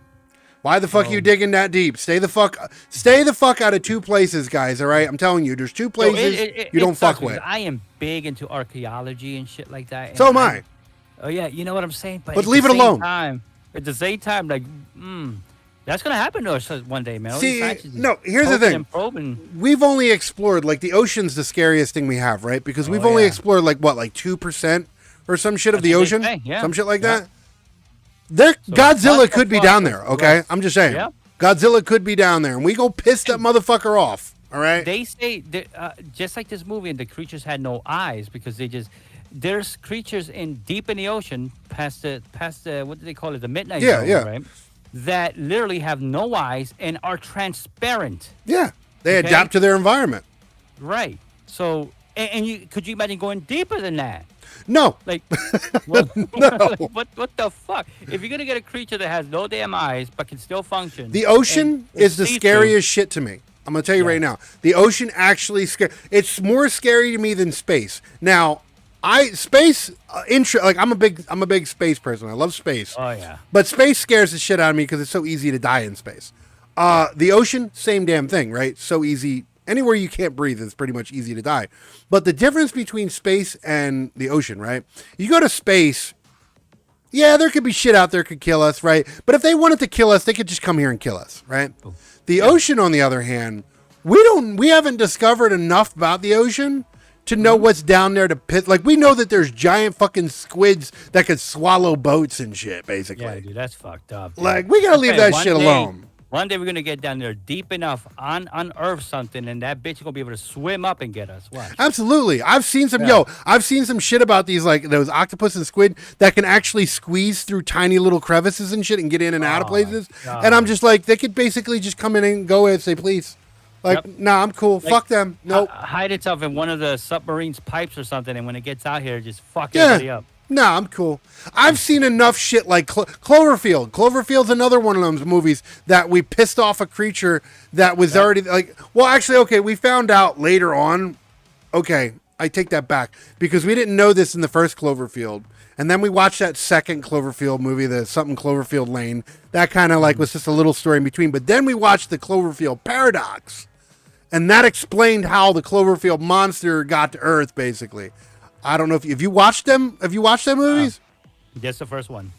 Why the fuck are you digging that deep? Stay the fuck out of two places, guys. All right, I'm telling you, there's two places you don't fuck with. I am big into archaeology and shit like that. So am I. Oh yeah, you know what I'm saying. But leave it alone. At the same time, like, that's gonna happen to us one day, man. See, no. Here's the thing. We've only explored, like, the ocean's the scariest thing we have, right? Because we've only explored like 2% or some shit of the ocean, some shit like that. Godzilla could be down there, okay? I'm just saying. Yeah. Godzilla could be down there, and we go piss that motherfucker off, all right? They say, just like this movie, and the creatures had no eyes because there's creatures deep in the ocean past the what do they call it, the midnight zone, right? That literally have no eyes and are transparent. Yeah, they adapt to their environment. Right. So, and could you imagine going deeper than that? No. Like, no. Like, what the fuck? If you're gonna get a creature that has no damn eyes but can still function, the ocean is the scariest shit to me. I'm gonna tell you right now. The ocean actually it's more scary to me than space. Now, I'm a big space person. I love space. Oh yeah. But space scares the shit out of me because it's so easy to die in space. The ocean, same damn thing, right? So easy. Anywhere you can't breathe, it's pretty much easy to die. But the difference between space and the ocean, right? You go to space, yeah, there could be shit out there could kill us, right? But if they wanted to kill us, they could just come here and kill us, right? Oh. The ocean, on the other hand, we haven't discovered enough about the ocean to know what's down there to pit. Like, we know that there's giant fucking squids that could swallow boats and shit, basically. Yeah, dude, that's fucked up. Dude. Like, we gotta leave that shit alone. One day we're gonna get down there deep enough, unearth something, and that bitch is gonna be able to swim up and get us. Watch. Absolutely, I've seen some shit about these, like those octopus and squid that can actually squeeze through tiny little crevices and shit and get in and out of places. And I'm just like, they could basically just come in and go and say please. Like, nah, I'm cool. Like, fuck them. Nope. Hide itself in one of the submarine's pipes or something, and when it gets out here, just fuck everybody up. Nah, I'm cool. I've seen enough shit like Cloverfield. Cloverfield's another one of those movies that we pissed off a creature that was already like. Well, actually, okay, we found out later on. Okay, I take that back because we didn't know this in the first Cloverfield, and then we watched that second Cloverfield movie, the something Cloverfield Lane. That kind of like was just a little story in between. But then we watched the Cloverfield Paradox, and that explained how the Cloverfield monster got to Earth, basically. I don't know if you watched them. Have you watched them movies? Just the first one.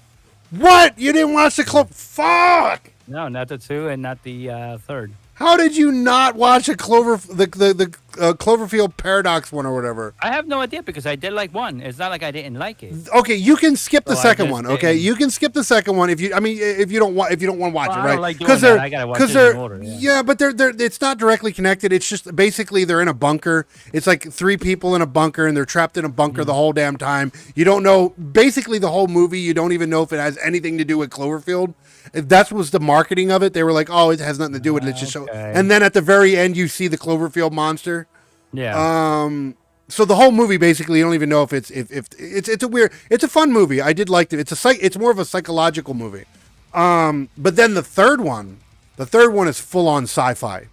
What? You didn't watch the Fuck! No, not the 2 and not the third. How did you not watch the Cloverfield Paradox one or whatever? I have no idea because I did like one. It's not like I didn't like it. Okay, you can skip the second one. Okay, you can skip the second one if you don't want to watch it, right? Because I gotta watch it in order. Yeah, but they're it's not directly connected. It's just basically they're in a bunker. It's like 3 people in a bunker and they're trapped in a bunker the whole damn time. You don't know basically the whole movie. You don't even know if it has anything to do with Cloverfield. If that was the marketing of it, they were like, "Oh, it has nothing to do with it." It's just so. And then at the very end, you see the Cloverfield monster. Yeah. So the whole movie basically, you don't even know if it's a fun movie. I did like it. It's more of a psychological movie. But then the third one is full on sci-fi,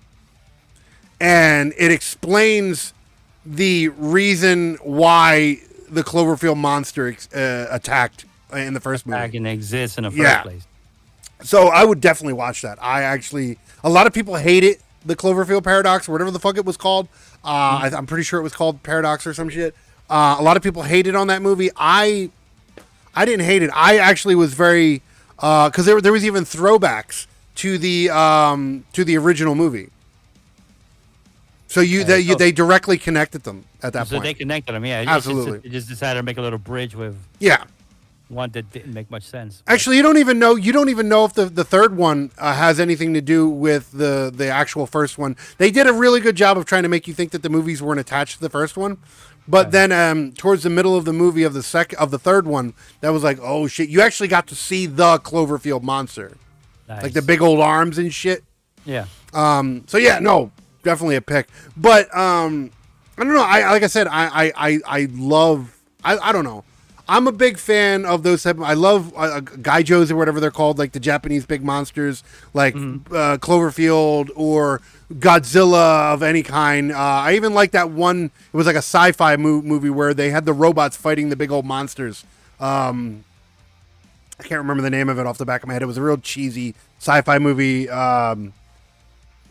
and it explains the reason why the Cloverfield monster attacked in the first movie. And exists in the first place. So I would definitely watch that. A lot of people hate it, the Cloverfield Paradox, or whatever the fuck it was called. I'm pretty sure it was called Paradox or some shit. A lot of people hated on that movie. I didn't hate it. I actually was very, because there was even throwbacks to the original movie. So they directly connected them at that point. So they connected them, yeah. Absolutely. They just decided to make a little bridge with. Yeah. One that didn't make much sense. Actually, you don't even know if the third one has anything to do with the actual first one. They did a really good job of trying to make you think that the movies weren't attached to the first one. But then towards the middle of the movie of the third one, that was like, oh shit, you actually got to see the Cloverfield monster. Nice. Like the big old arms and shit. Yeah. So yeah, no, definitely a pick. But I don't know. I like I said, I love. I don't know. I'm a big fan of those type. I love gaijos or whatever they're called, like the Japanese big monsters, like Cloverfield or Godzilla of any kind. I even like that one. It was like a sci-fi movie where they had the robots fighting the big old monsters. I can't remember the name of it off the back of my head. It was a real cheesy sci-fi movie.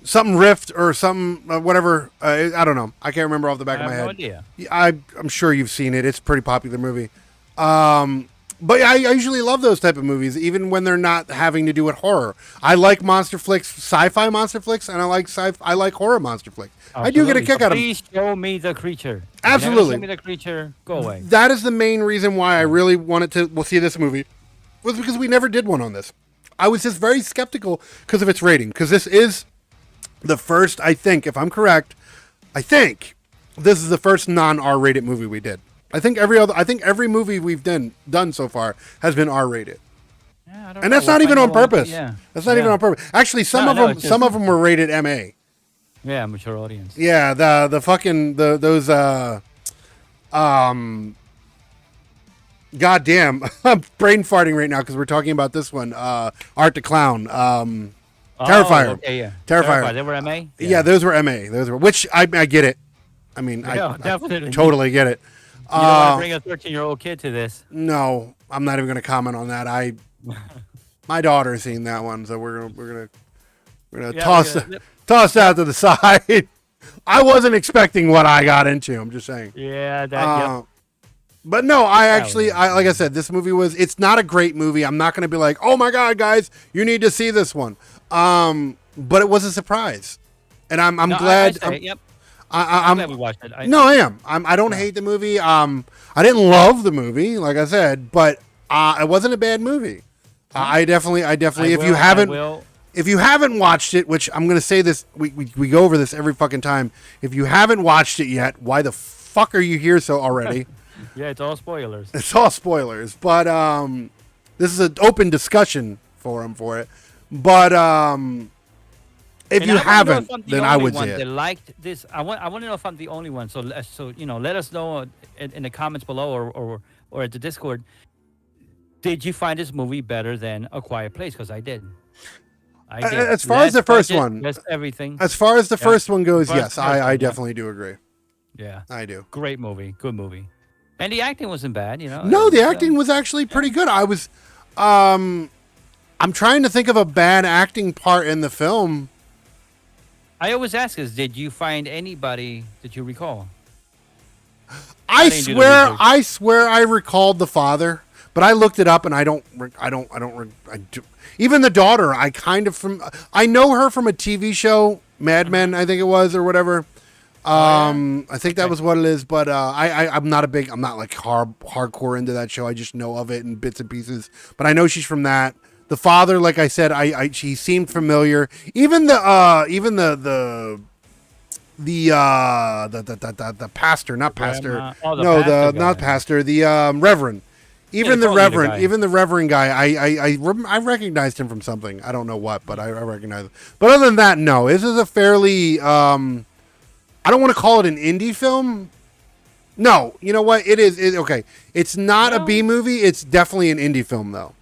Something Rift or something, whatever. I don't know. I can't remember off the back of my head. Idea. I'm sure you've seen it. It's a pretty popular movie. But I usually love those type of movies, even when they're not having to do with horror. I like monster flicks, sci-fi monster flicks, and I like horror monster flicks. Absolutely. I do get a kick out of them. Please show me the creature. Absolutely. Show me the creature. Go away. That is the main reason why I really wanted to see this movie, was because we never did one on this. I was just very skeptical because of its rating, because this is the first, I think, if I'm correct, this is the first non-R-rated movie we did. I think every movie we've done so far has been R-rated. Yeah, and that's not even on purpose. Yeah. That's not even on purpose. Actually, some of them were rated MA. Yeah, mature audience. Yeah, those goddamn, I'm brain farting right now because we're talking about this one, Art the Clown, Terrifier. Okay, yeah. Terrifier. They were MA? Yeah, those were MA. Which I get it. I mean, definitely. I totally get it. You don't want to bring a 13-year-old kid to this. No, I'm not even going to comment on that. My daughter's seen that one, so we're gonna toss that to the side. I wasn't expecting what I got into. I'm just saying. Yeah, yep. But no, like I said, this movie it's not a great movie. I'm not going to be like, oh my God, guys, you need to see this one. But it was a surprise. And I'm glad. I'm glad we watched it. I am. I don't hate the movie. I didn't love the movie, like I said, but it wasn't a bad movie. I definitely, if you haven't watched it, which I'm going to say this, we go over this every fucking time. If you haven't watched it yet, why the fuck are you here so already? Yeah, it's all spoilers. It's all spoilers, but this is an open discussion forum for it. But if you haven't, then I would say it. That liked this. I want to know if I'm the only one. So let us know in the comments below or at the Discord. Did you find this movie better than A Quiet Place? Because I did. As far as the first one, that's everything. As far as the first one goes, yes, I definitely do agree. Yeah, I do. Great movie, good movie, and the acting wasn't bad. No, the acting was actually pretty good. I was, I'm trying to think of a bad acting part in the film. I always ask us, did you find anybody that you recall? I swear I recalled the father, but I looked it up and I don't. Even the daughter, I know her from a TV show, Mad Men, I think it was, or whatever. I think that was what it is, but I'm not like hardcore into that show. I just know of it in bits and pieces, but I know she's from that. The father, like I said, she seemed familiar. Even the pastor, not pastor. Not pastor. The reverend. Even the reverend guy. I recognized him from something. I don't know what, but I recognize him. But other than that, no. This is a fairly. I don't want to call it an indie film. No, you know what? It is. Okay, it's not a B movie. It's definitely an indie film, though.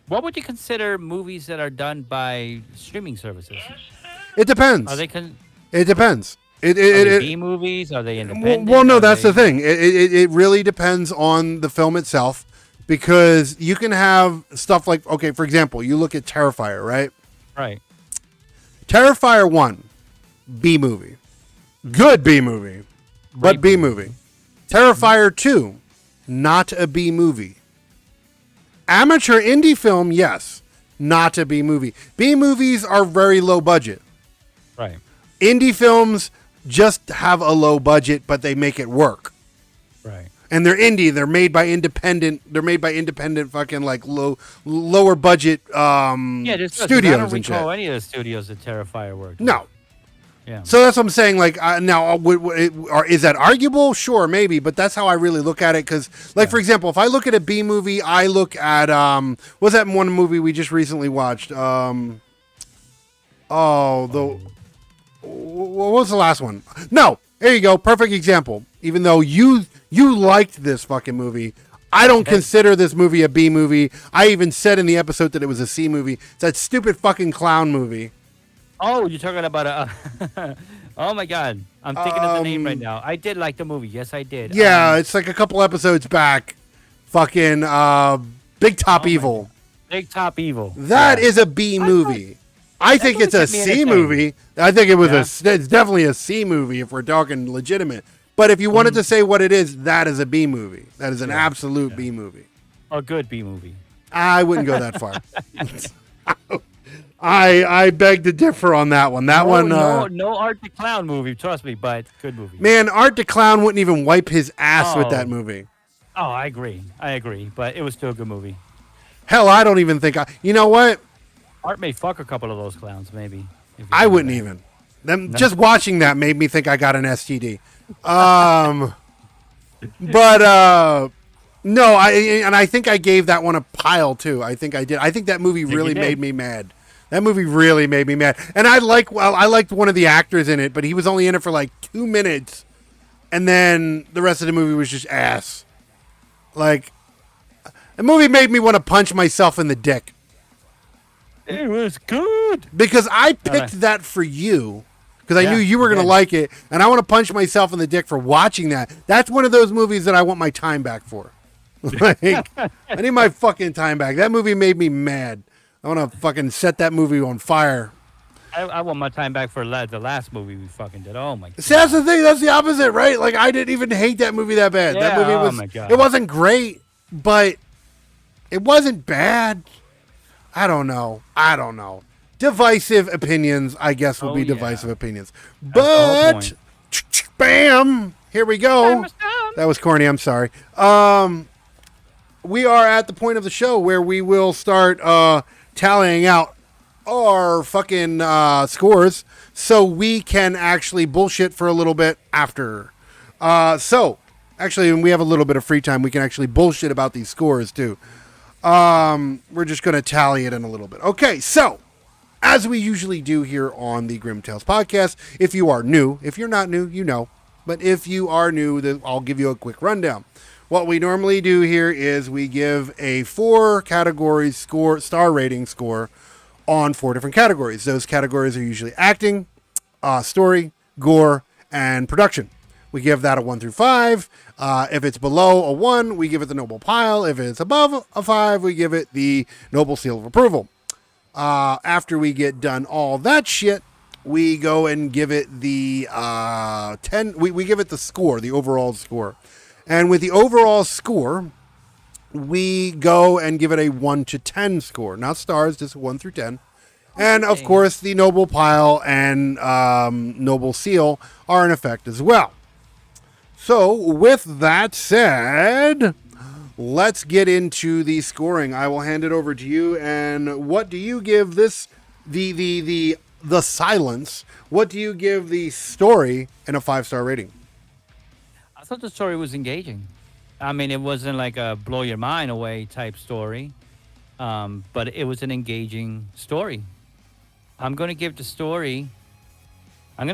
What would you consider movies that are done by streaming services? It depends. Are they? It depends. Are they B movies? Are they independent? Well, no, that's the thing. It really depends on the film itself, because you can have stuff like, okay, for example, you look at Terrifier, right? Right. Terrifier 1, B movie. Good B movie, but B movie. Terrifier 2, not a B movie. Amateur indie film, yes, not a B movie. B movies are very low budget. Right. Indie films just have a low budget, but they make it work. Right. And they're indie. They're made by independent. Fucking like lower budget studios. I don't recall any of the studios that Terrifier worked. No. Yeah. So that's what I'm saying. Like now, is that arguable? Sure, maybe, but that's how I really look at it. Because, for example, if I look at a B movie, I look at what's that one movie we just recently watched? What was the last one? No, there you go. Perfect example. Even though you liked this fucking movie, I don't consider this movie a B movie. I even said in the episode that it was a C movie. It's that stupid fucking clown movie. Oh, you're talking about a. Oh my God, I'm thinking of the name right now. I did like the movie. Yes, I did. Yeah, it's like a couple episodes back. Fucking Big Top Evil. Big Top Evil. That is a B movie. I think it's a C movie. I think it was it's definitely a C movie if we're talking legitimate. But if you wanted to say what it is, that is a B movie. That is an absolute B movie. A good B movie. I wouldn't go that far. I beg to differ on that one. No Art the Clown movie, trust me, but good movie. Man, Art the Clown wouldn't even wipe his ass with that movie. Oh, I agree, but it was still a good movie. Hell, I don't even think you know what? Art may fuck a couple of those clowns, maybe. I wouldn't even. Just watching that made me think I got an STD. No, I think I gave that one a pile too. I think I did. I think that movie really made me mad. That movie really made me mad. And I liked one of the actors in it, but he was only in it for like 2 minutes. And then the rest of the movie was just ass. Like, the movie made me want to punch myself in the dick. It was good. Because I picked that for you. Because I knew you were going to like it. And I want to punch myself in the dick for watching that. That's one of those movies that I want my time back for. Like, I need my fucking time back. That movie made me mad. I want to fucking set that movie on fire. I want my time back for the last movie we fucking did. Oh my God. See, that's the thing. That's the opposite, right? Like, I didn't even hate that movie that bad. Yeah, that movie was. Oh my God. It wasn't great, but it wasn't bad. I don't know. Divisive opinions, I guess, will be divisive opinions. But bam, here we go. That was corny. I'm sorry. We are at the point of the show where we will start tallying out our fucking scores so we can actually bullshit for a little bit after. So, actually, when we have a little bit of free time, we can actually bullshit about these scores, too. We're just going to tally it in a little bit. Okay, so, as we usually do here on the Grimm Tales podcast, if you are new, if you're not new, you know. But if you are new, then I'll give you a quick rundown. What we normally do here is we give a 4 category star rating score on 4 different categories. Those categories are usually acting, story, gore, and production. We give that a 1 through 5. If it's below a 1, we give it the Noble Pile. If it's above a 5, we give it the Noble Seal of Approval. After we get done all that shit, we go and give it the 10. We give it the score, the overall score. And with the overall score, we go and give it a 1 to 10 score. Not stars, just 1 through 10. And, of course, the Noble Pile and Noble Seal are in effect as well. So, with that said, let's get into the scoring. I will hand it over to you. And what do you give this, the silence, what do you give the story in a 5-star rating? I thought the story was engaging. I mean, it wasn't like a blow your mind away type story, but it was an engaging story. I'm going to give the story a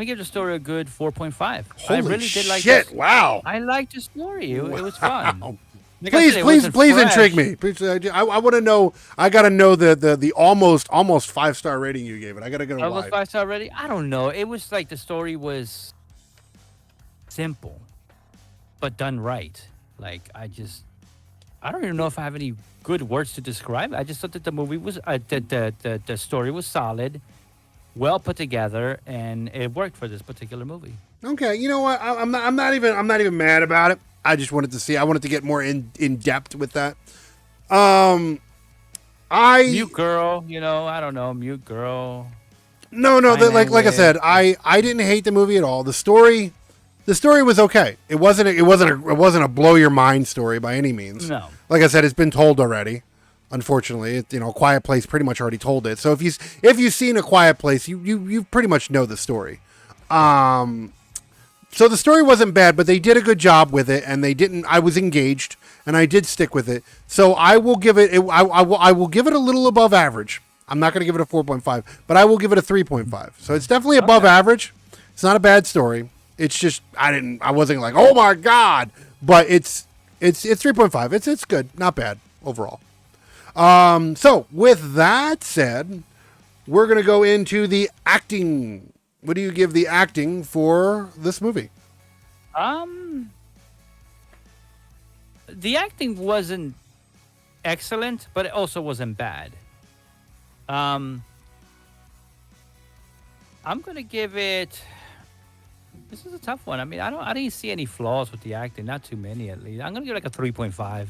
good 4.5. Holy I really did like shit! This. Wow. I liked the story. It was fun. Like Please intrigue me. Please, I want to know. I got to know the almost 5-star rating you gave it. I got to get a almost 5-star rating. I don't know. It was like the story was simple, but done right. Like I don't even know if I have any good words to describe it. I just thought that the movie was the story was solid, well put together, and it worked for this particular movie. Okay, you know what? I'm not even mad about it. I just wanted to see. I wanted to get more in depth with that. Mute girl, I don't know, mute girl. No, like I said, I didn't hate the movie at all. The story was okay. It wasn't a blow your mind story by any means. No. Like I said, it's been told already. Unfortunately, Quiet Place pretty much already told it. So if you've seen A Quiet Place, you pretty much know the story. So the story wasn't bad, but they did a good job with it, and they didn't. I was engaged, and I did stick with it. So I will give it. I will give it a little above average. I'm not going to give it a 4.5, but I will give it a 3.5. So it's definitely above average. It's not a bad story. It's just I wasn't like, oh my god, but it's It's 3.5. It's good, not bad overall. So with that said, we're gonna go into the acting. What do you give the acting for this movie? The acting wasn't excellent, but it also wasn't bad. I'm gonna give it. This is a tough one. I mean, I didn't see any flaws with the acting, not too many at least. I'm gonna give it like a 3.5.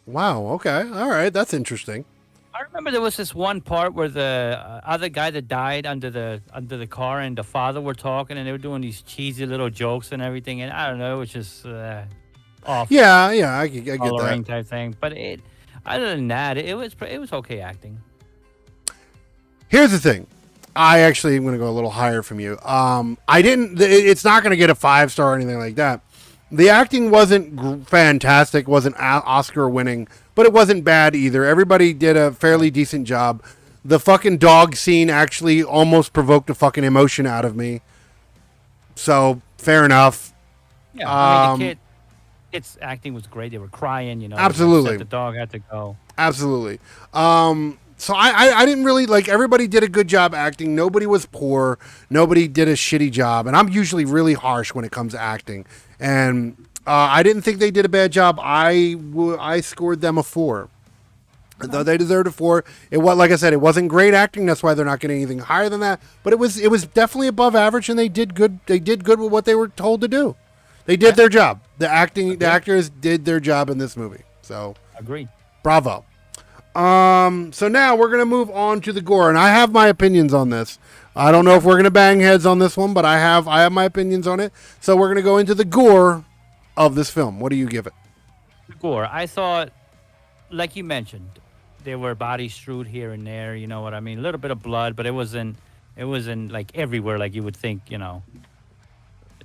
Wow. Okay. All right. That's interesting. I remember there was this one part where the other guy that died under the car and the father were talking, and they were doing these cheesy little jokes and everything. And I don't know, it was just off. Yeah. I get that type thing. But other than that, it was okay acting. Here's the thing. I actually am going to go a little higher from you. It's not going to get a 5-star or anything like that. The acting wasn't fantastic, wasn't Oscar winning, but it wasn't bad either. Everybody did a fairly decent job. The fucking dog scene actually almost provoked a fucking emotion out of me. So, fair enough. Yeah, I mean, the kid's acting was great. They were crying, you know. Absolutely. The dog had to go. Absolutely. So I didn't really, like, everybody did a good job acting. Nobody was poor. Nobody did a shitty job. And I'm usually really harsh when it comes to acting. And I didn't think they did a bad job. I scored them a 4. Though they deserved a 4. Like I said, it wasn't great acting. That's why they're not getting anything higher than that. But it was definitely above average, and they did good. They did good with what they were told to do. They did their job. The actors did their job in this movie. So agreed. Bravo. So now we're gonna move on to the gore, and I have my opinions on this. I don't know if we're gonna bang heads on this one, but I have my opinions on it. So we're gonna go into the gore of this film. What do you give it? The gore. I thought, like you mentioned, there were bodies strewed here and there. You know what I mean? A little bit of blood, but it wasn't like everywhere like you would think. You know,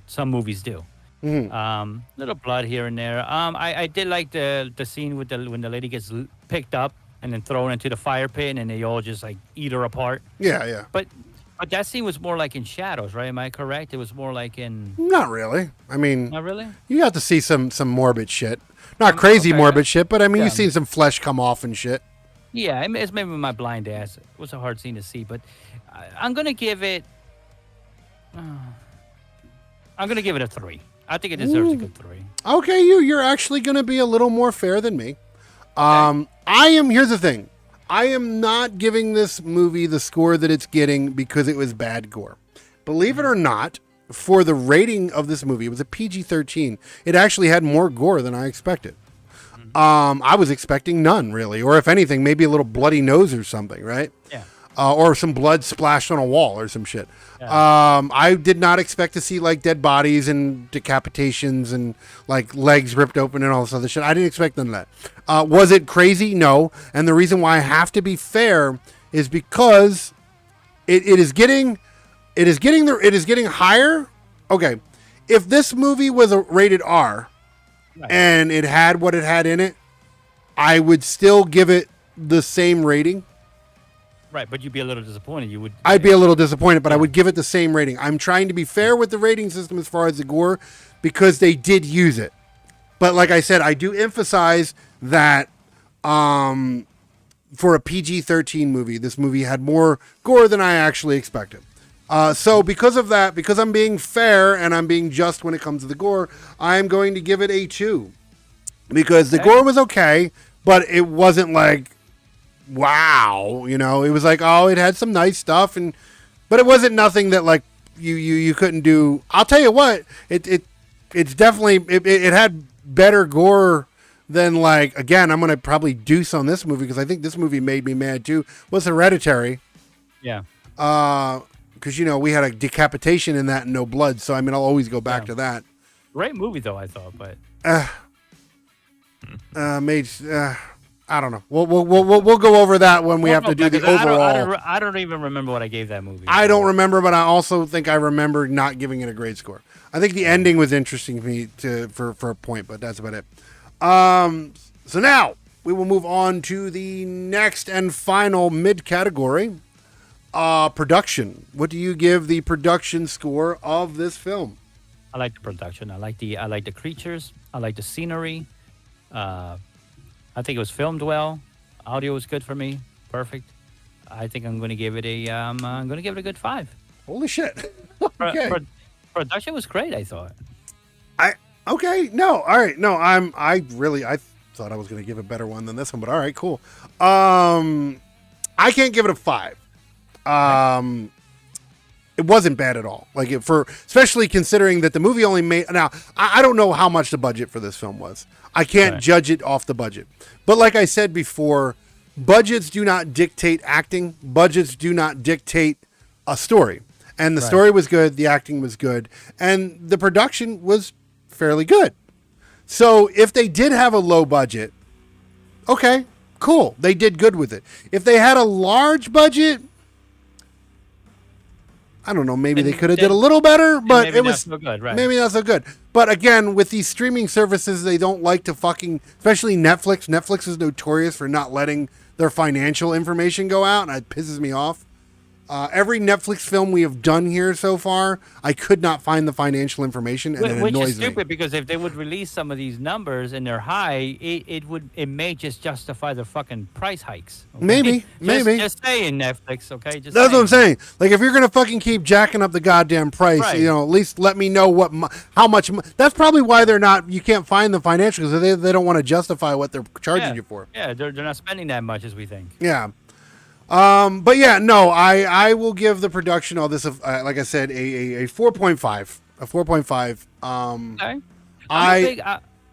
some movies do. Mm-hmm. Little blood here and there. I did like the scene with when the lady gets picked up and then thrown into the fire pit, and they all just like eat her apart. Yeah. But that scene was more like in shadows, right? Am I correct? It was more like in. Not really. I mean, not really. You got to see some morbid shit. Not crazy morbid shit, but I mean, you've seen some flesh come off and shit. Yeah, it's maybe my blind ass. It was a hard scene to see, but I'm gonna give it. I'm gonna give it a 3. I think it deserves a good 3. Okay, you're actually gonna be a little more fair than me. Here's the thing. I am not giving this movie the score that it's getting because it was bad gore. Believe it or not, for the rating of this movie, it was a PG-13. It actually had more gore than I expected. I was expecting none, really. Or if anything, maybe a little bloody nose or something, right? Yeah. Or some blood splashed on a wall or some shit. Yeah. I did not expect to see like dead bodies and decapitations and like legs ripped open and all this other shit. I didn't expect none of that. Was it crazy? No. And the reason why I have to be fair is because it is getting higher. Okay, if this movie was a rated R, right, and it had what it had in it, I would still give it the same rating. Right, but you'd be a little disappointed. I'd be a little disappointed, but I would give it the same rating. I'm trying to be fair with the rating system as far as the gore because they did use it. But like I said, I do emphasize that for a PG-13 movie, this movie had more gore than I actually expected. So because of that, because I'm being fair and I'm being just when it comes to the gore, I'm going to give it a 2. Because the gore was okay, but it wasn't like, wow, you know, it was like, oh, it had some nice stuff, but it wasn't nothing that like you couldn't do. I'll tell you what, it's definitely it had better gore than, like, again, I'm gonna probably deuce on this movie because I think this movie made me mad too. Was Hereditary? Yeah. Because you know we had a decapitation in that and no blood, so I mean I'll always go back to that. Great movie though, I thought, but I don't know. We'll go over that when we have to do the overall. I don't even remember what I gave that movie. I don't remember, but I also think I remember not giving it a grade score. I think the ending was interesting to me for a point, but that's about it. So now we will move on to the next and final mid category, production. What do you give the production score of this film? I like the production. I like the creatures. I like the scenery. I think it was filmed well. Audio was good for me. Perfect. I think I'm going to give it I'm going to give it a good 5. Holy shit. Okay. Production was great, I thought. Okay. No. All right. No, I thought I was going to give a better one than this one, but all right, cool. I can't give it a 5. It wasn't bad at all. Like especially considering that the movie only made. Now I don't know how much the budget for this film was. I can't judge it off the budget. But like I said before, budgets do not dictate acting. Budgets do not dictate a story. And the story was good. The acting was good, and the production was fairly good. So if they did have a low budget, okay, cool. They did good with it. If they had a large budget, I don't know, maybe they could have did a little better, but it was not so good, right? Maybe not so good. But again, with these streaming services, they don't like to especially Netflix. Netflix is notorious for not letting their financial information go out, and it pisses me off. Every Netflix film we have done here so far, I could not find the financial information, and it annoys me. Which is stupid, because if they would release some of these numbers and they're high, it may just justify the fucking price hikes. Okay? Maybe. Just saying, Netflix, okay? That's what I'm saying. Like, if you're gonna fucking keep jacking up the goddamn price, at least let me know how much. That's probably why you can't find the financials, because they don't want to justify what they're charging you for. Yeah, they're not spending that much as we think. Yeah. But yeah, no, I will give the production all this, like I said, a 4.5, a 4.5. Okay.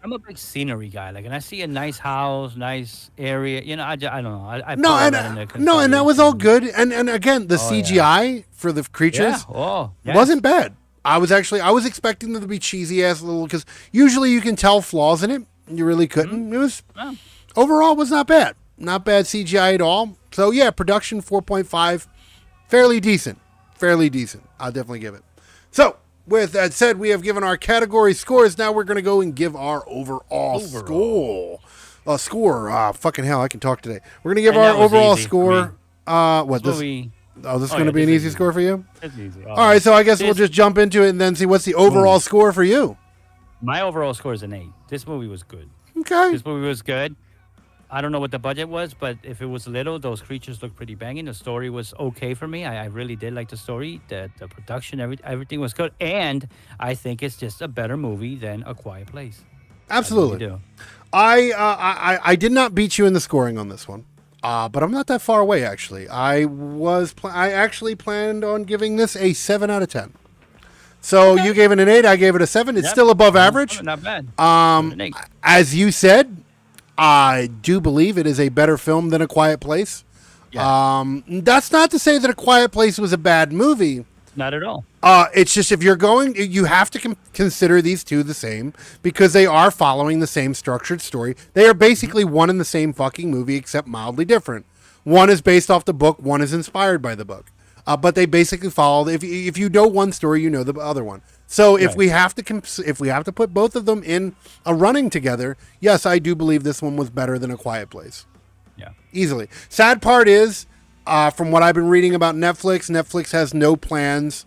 I'm a big scenery guy. Like, and I see a nice house, nice area. I don't know. And that was all good. And again, the CGI for the creatures wasn't bad. I was expecting them to be cheesy ass little, because usually you can tell flaws in it. You really couldn't. It was overall was not bad. Not bad CGI at all. So yeah, production 4.5, fairly decent. I'll definitely give it. So with that said, we have given our category scores. Now we're going to go and give our overall score. Fucking hell, I can talk today. We're going to give our overall score. This is going to be an easy score for you? It's easy. All right, so I guess we'll just jump into it and then see what's the overall score for you. My overall score is an 8. This movie was good. Okay. This movie was good. I don't know what the budget was, but if it was little, those creatures looked pretty banging. The story was okay for me. I really did like the story. The production, everything was good. And I think it's just a better movie than A Quiet Place. Absolutely. I did not beat you in the scoring on this one, but I'm not that far away, actually. I actually planned on giving this a 7 out of 10. So you gave it an 8, I gave it a 7. It's still above average. Not bad. As you said, I do believe it is a better film than A Quiet Place. Yeah. That's not to say that A Quiet Place was a bad movie. Not at all. It's just, if you're going, you have to consider these two the same, because they are following the same structured story. They are basically one and the same fucking movie, except mildly different. One is based off the book. One is inspired by the book. But they basically follow. If you know one story, you know the other one. So if we have to put both of them in a running together, yes, I do believe this one was better than A Quiet Place. Yeah, easily. Sad part is, from what I've been reading about Netflix has no plans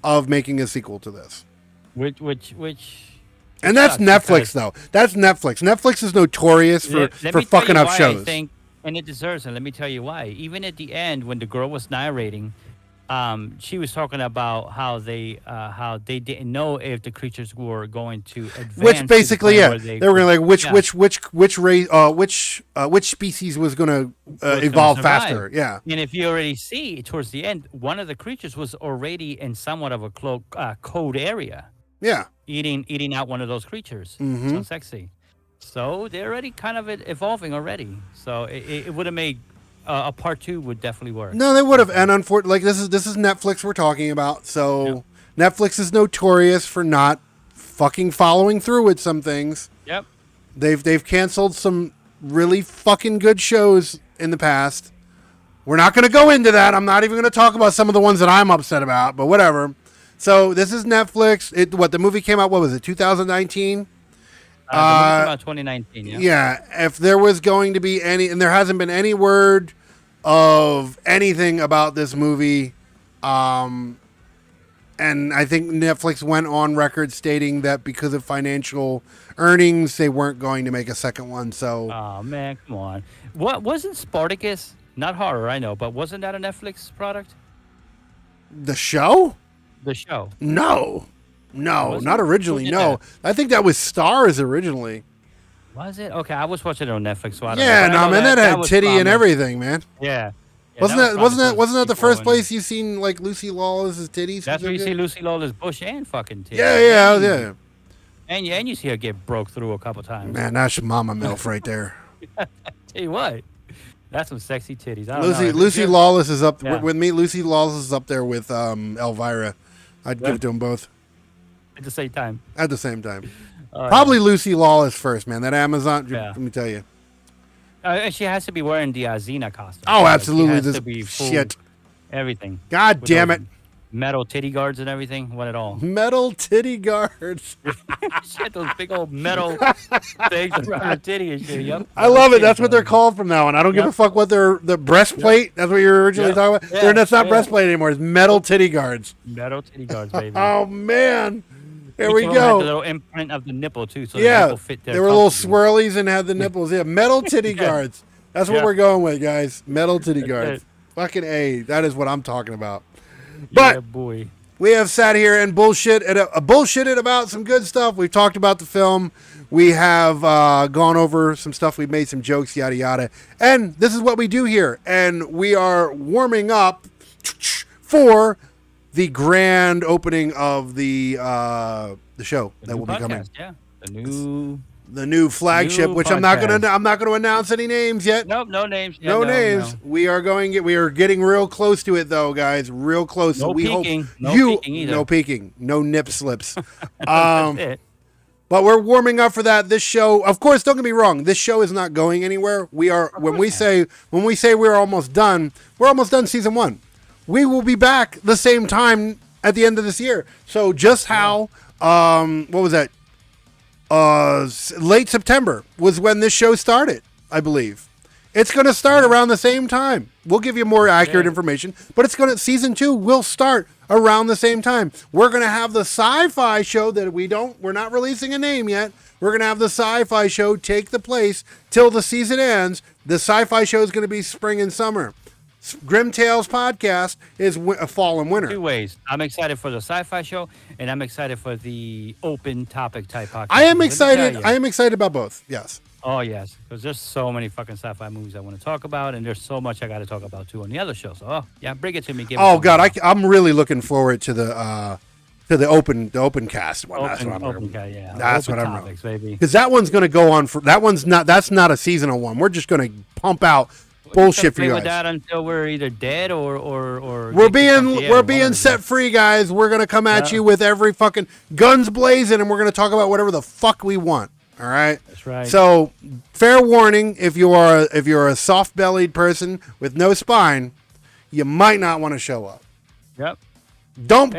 of making a sequel to this. Which. And that's Netflix, though. That's Netflix. Netflix is notorious for fucking up shows. And it deserves it. Let me tell you why. Even at the end, when the girl was narrating, she was talking about how they didn't know if the creatures were going to advance. Which basically, they were going to which species was going to evolve faster. Yeah. And if you already see towards the end, one of the creatures was already in somewhat of a cold area. Yeah. Eating out one of those creatures. Mm-hmm. So sexy. So they're already kind of evolving already. So it would have made. A part 2 would definitely work. No, they would have. And unfortunately, this is Netflix we're talking about. So Netflix is notorious for not fucking following through with some things. Yep. They've canceled some really fucking good shows in the past. We're not going to go into that. I'm not even going to talk about some of the ones that I'm upset about, but whatever. So this is Netflix. The movie came out, what was it, 2019? The movie came out 2019, yeah. Yeah, if there was going to be any, and there hasn't been any word of anything about this movie, and And I think Netflix went on record stating that because of financial earnings, they weren't going to make a second one. So, oh man, come on. What wasn't Spartacus? Not horror, I know, but wasn't that a Netflix product? The show? The show. No, not originally. No, that? I think that was Stars originally. Was it? Okay, I was watching it on Netflix. So I don't Yeah, know. no, man, that had titty and everything, man. Yeah. Wasn't that the first place you seen like Lucy Lawless's titties? That's where you see Lucy Lawless bush and fucking titties. Yeah. And you see her get broke through a couple times. Man, that's Mama MILF right there. Tell you what, that's some sexy titties. Lucy Lawless is up with me. Lucy Lawless is up there with Elvira. I'd give it to them both at the same time. Probably Lucy Lawless first, man. That Amazon. Yeah. Let me tell you. And she has to be wearing the Xena costume. Oh, absolutely. She has to be full, shit. Everything. God damn it. Metal titty guards and everything. Want it all. Metal titty guards. She had those big old metal things around her titty and shit. Yep. I love it. That's what they're called from now on. I don't give a fuck what the breastplate. Yep. That's what you were originally talking about. Yeah. That's not breastplate anymore. It's metal titty guards. Metal titty guards, baby. Oh, man. There we go. Had the little imprint of the nipple too, so the nipple fit there. They were little swirlies and had the nipples. Yeah, metal titty guards. That's what we're going with, guys. Metal titty guards. Fucking A. That is what I'm talking about. But boy, we have sat here and bullshitted about some good stuff. We've talked about the film. We have gone over some stuff. We've made some jokes, yada yada. And this is what we do here. And we are warming up for the grand opening of the show that will be coming. Yeah, the new flagship, which I'm not gonna announce any names yet. Nope, no names. Yeah, no names. No. We are getting real close to it though, guys. Real close. No so we peeking. Hope peeking either. No peeking. No nip slips. But we're warming up for that. This show, of course, don't get me wrong. This show is not going anywhere. We are when we say we're almost done. We're almost done season 1. We will be back the same time at the end of this year. So just how, what was that? Late September was when this show started, I believe. It's going to start around the same time. We'll give you more accurate information, but season 2 will start around the same time. We're going to have the sci-fi show that we're not releasing a name yet. We're going to have the sci-fi show take the place till the season ends. The sci-fi show is going to be spring and summer. Grimm Tales podcast is a fall and winter. 2 ways. I'm excited for the sci-fi show, and I'm excited for the open topic type podcast. I am excited. I am excited about both. Yes. Oh yes, because there's so many fucking sci-fi movies I want to talk about, and there's so much I got to talk about too on the other show. So bring it to me. I'm really looking forward to the open cast one. That's what I'm. That's what I'm. Because that one's going to go on for. That's not a seasonal one. We're just going to pump out bullshit for you guys. With that until we're either dead or we're being set free, guys. We're gonna come at you with every fucking guns blazing, and we're gonna talk about whatever the fuck we want. All right. That's right. So, fair warning: if you're a soft-bellied person with no spine, you might not want to show up. Yep. Don't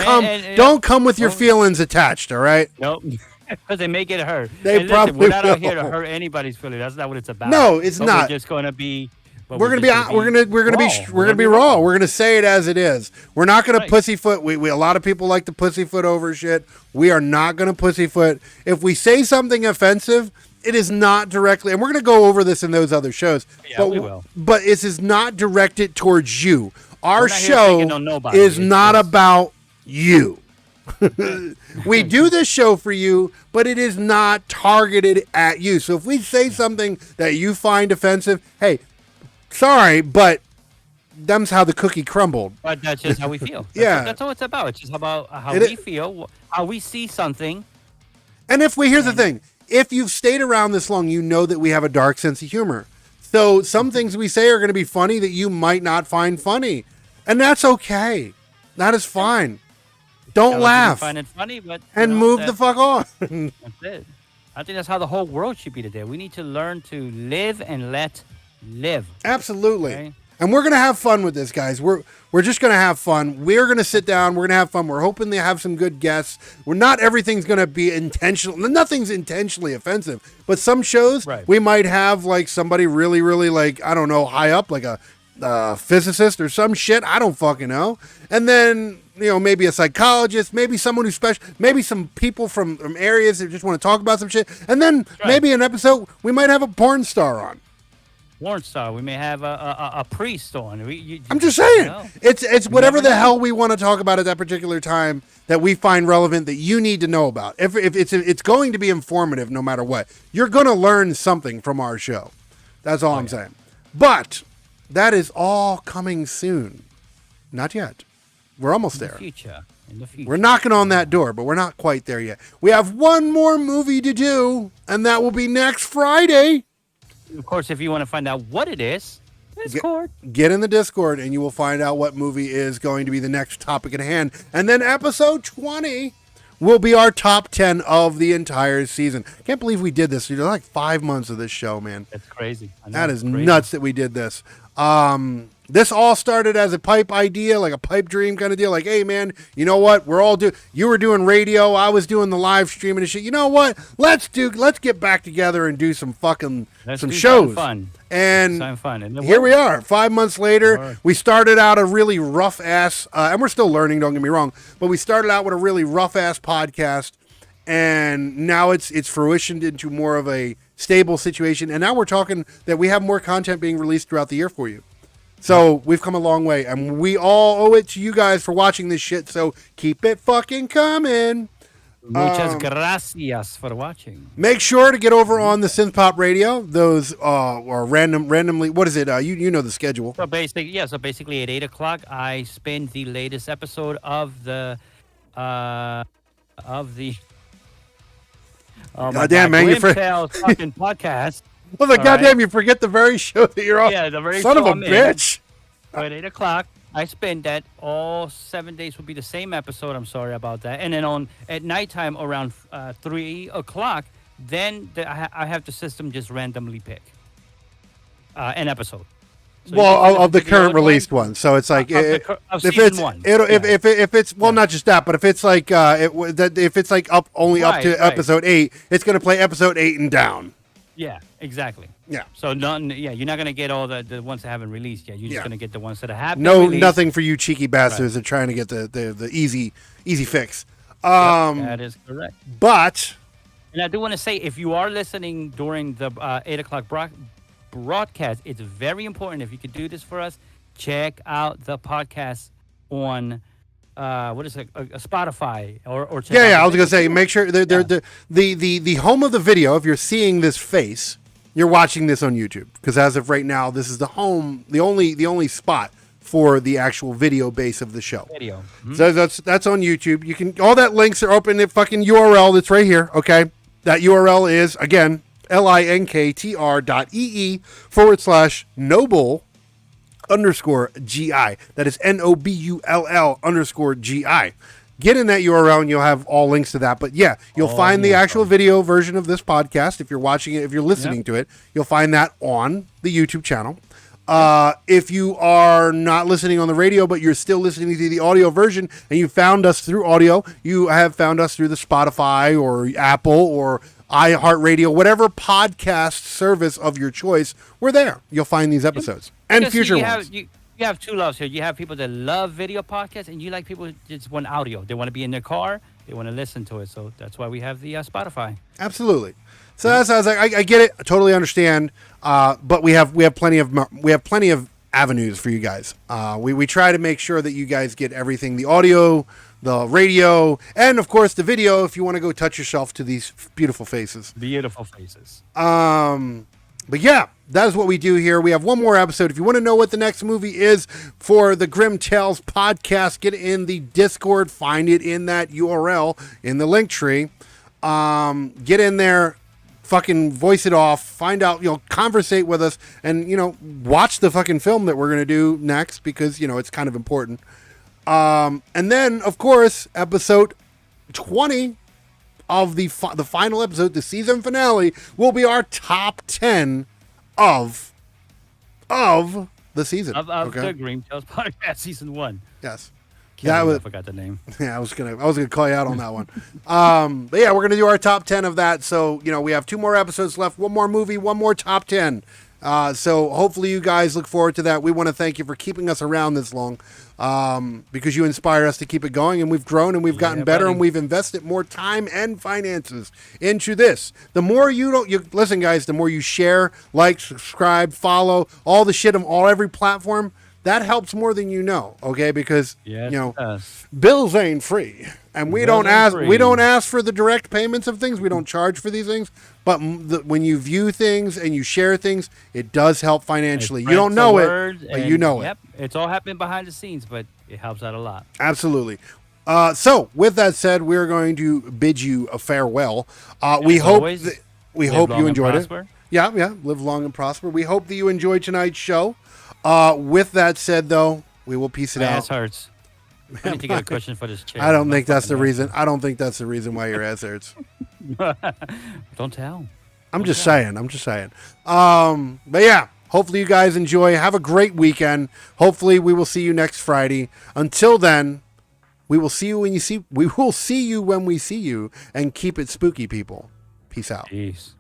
come with your feelings attached. All right. Nope. Because they may get hurt. We're not out here to hurt anybody's feelings. That's not what it's about. No, it's not. We're just going to be. We're gonna be raw. We're gonna say it as it is. We're not gonna pussyfoot. We a lot of people like to pussyfoot over shit. We are not gonna pussyfoot. If we say something offensive, it is not directly, and we're gonna go over this in those other shows. Yeah, but we will. But this is not directed towards you. Our show is not about you. We do this show for you, but it is not targeted at you. So if we say something that you find offensive, hey. Sorry, but them's how the cookie crumbled. But that's just how we feel. That's all it's about. It's just about how we feel, how we see something. And here's the thing. If you've stayed around this long, you know that we have a dark sense of humor. So some things we say are going to be funny that you might not find funny. And that's okay. That is fine. Don't laugh. Find it funny, but move the fuck on. That's it. I think that's how the whole world should be today. We need to learn to live and let live. Absolutely. Okay? And we're going to have fun with this, guys. We're just going to have fun. We're going to sit down. We're going to have fun. We're hoping to have some good guests. Everything's going to be intentional. Nothing's intentionally offensive. But some shows, we might have like somebody really, really like, I don't know, high up, like a physicist or some shit. I don't fucking know. And then, maybe a psychologist, maybe someone who's special, maybe some people from areas that just want to talk about some shit. And then maybe an episode, we might have a porn star on. Porn star. We may have a priest on. I'm just saying. It's whatever the hell we want to talk about at that particular time that we find relevant that you need to know about. If it's going to be informative no matter what. You're going to learn something from our show. That's all I'm saying. But that is all coming soon. Not yet. We're almost there. In the future. We're knocking on that door, but we're not quite there yet. We have one more movie to do, and that will be next Friday. Of course, if you want to find out what it is, Discord. Get in the Discord, and you will find out what movie is going to be the next topic at hand. And then episode 20 will be our top 10 of the entire season. Can't believe we did this. There's like 5 months of this show, man. That's crazy. That is nuts that we did this. This all started as a pipe idea, like a pipe dream kind of deal. Like, hey, man, you know what? You were doing radio. I was doing the live streaming and shit. You know what? Let's get back together and do some fucking shows. Fun. And fun. And here we are, 5 months later. We started out a really rough ass, and we're still learning, don't get me wrong, but we started out with a really rough ass podcast. And now it's fruitioned into more of a stable situation. And now we're talking that we have more content being released throughout the year for you. So we've come a long way, and we all owe it to you guys for watching this shit. So keep it fucking coming. Muchas gracias for watching. Make sure to get over on the Synth Pop Radio. Those are randomly. What is it? You know the schedule. So basically at 8 o'clock, I spin the latest episode of the goddamn, man, you fucking podcast. Well, goddamn, you forget the very show that you're on. Yeah, the very son show of a bitch. At 8 o'clock, I spin that. All 7 days will be the same episode. I'm sorry about that. And then at nighttime around 3 o'clock, then I have the system just randomly pick an episode. So of the current released one. So it's like if it's not just that, but if it's like if it's like up to episode 8, it's going to play episode 8 and down. Yeah, exactly. Yeah. So you're not gonna get all the ones that haven't released yet. You're just gonna get the ones that have been released. Nothing for you cheeky bastards that are trying to get the easy fix. That is correct. But and I do want to say, if you are listening during the 8 o'clock broadcast, it's very important. If you could do this for us, check out the podcast on. What is it? Spotify or check I was gonna say, make sure the home of the video. If you're seeing this face, you're watching this on YouTube, because as of right now, this is the only spot for the actual video base of the show. Video. Mm-hmm. So that's on YouTube. You can all that links are open in fucking URL that's right here. Okay, that URL is again linktr.ee/noble_GI. That is NOBULL_GI. Get in that URL and you'll have all links to that. But yeah, you'll find the actual video version of this podcast. If you're watching it, if you're listening to it, you'll find that on the YouTube channel. If you are not listening on the radio, but you're still listening to the audio version and you found us through audio, you have found us through the Spotify or Apple or iHeartRadio, whatever podcast service of your choice, we're there. You'll find these episodes and future ones. You have two loves here. You have people that love video podcasts, and you like people that just want audio. They want to be in their car. They want to listen to it. So that's why we have the Spotify. Absolutely. So that's I was like, I get it. I totally understand. But we have plenty of avenues for you guys. We try to make sure that you guys get everything: the audio, the radio, and of course the video. If you want to go touch yourself to these beautiful faces. Beautiful faces. But yeah, that is what we do here. We have one more episode. If you want to know what the next movie is for the Grimm Tales podcast, get in the Discord. Find it in that URL in the link tree. Get in there. Fucking voice it off. Find out, conversate with us, and, watch the fucking film that we're going to do next, because, it's kind of important. And then, of course, episode 20 of the final episode, the season finale, will be our top 10 of the season. Of the Grimm Tales podcast, season 1. Yes. I forgot the name. Yeah, I was gonna call you out on that one. But yeah, we're gonna do our top 10 of that. So we have 2 more episodes left, 1 more movie, 1 more top 10. So hopefully you guys look forward to that. We want to thank you for keeping us around this long, because you inspire us to keep it going, and we've grown and we've gotten better, and we've invested more time and finances into this. The more you listen, guys, the more you share, like, subscribe, follow, all the shit on every platform. That helps more than you know, okay? Because bills ain't free, and we don't ask for the direct payments of things. We don't charge for these things, but when you view things and you share things, it does help financially. You don't know it, but you know it. It's all happening behind the scenes, but it helps out a lot. Absolutely. So, with that said, we're going to bid you a farewell. We hope you enjoyed it. Yeah, live long and prosper. We hope that you enjoyed tonight's show. With that said, though, we will piece it out. My ass hurts. I need to get a cushion for this chair. I don't think that's the reason. I don't think that's the reason why your ass hurts. Don't tell. I'm just saying. But yeah, hopefully you guys enjoy. Have a great weekend. Hopefully we will see you next Friday. Until then, we will see you when we see you, and keep it spooky, people. Peace out. Peace.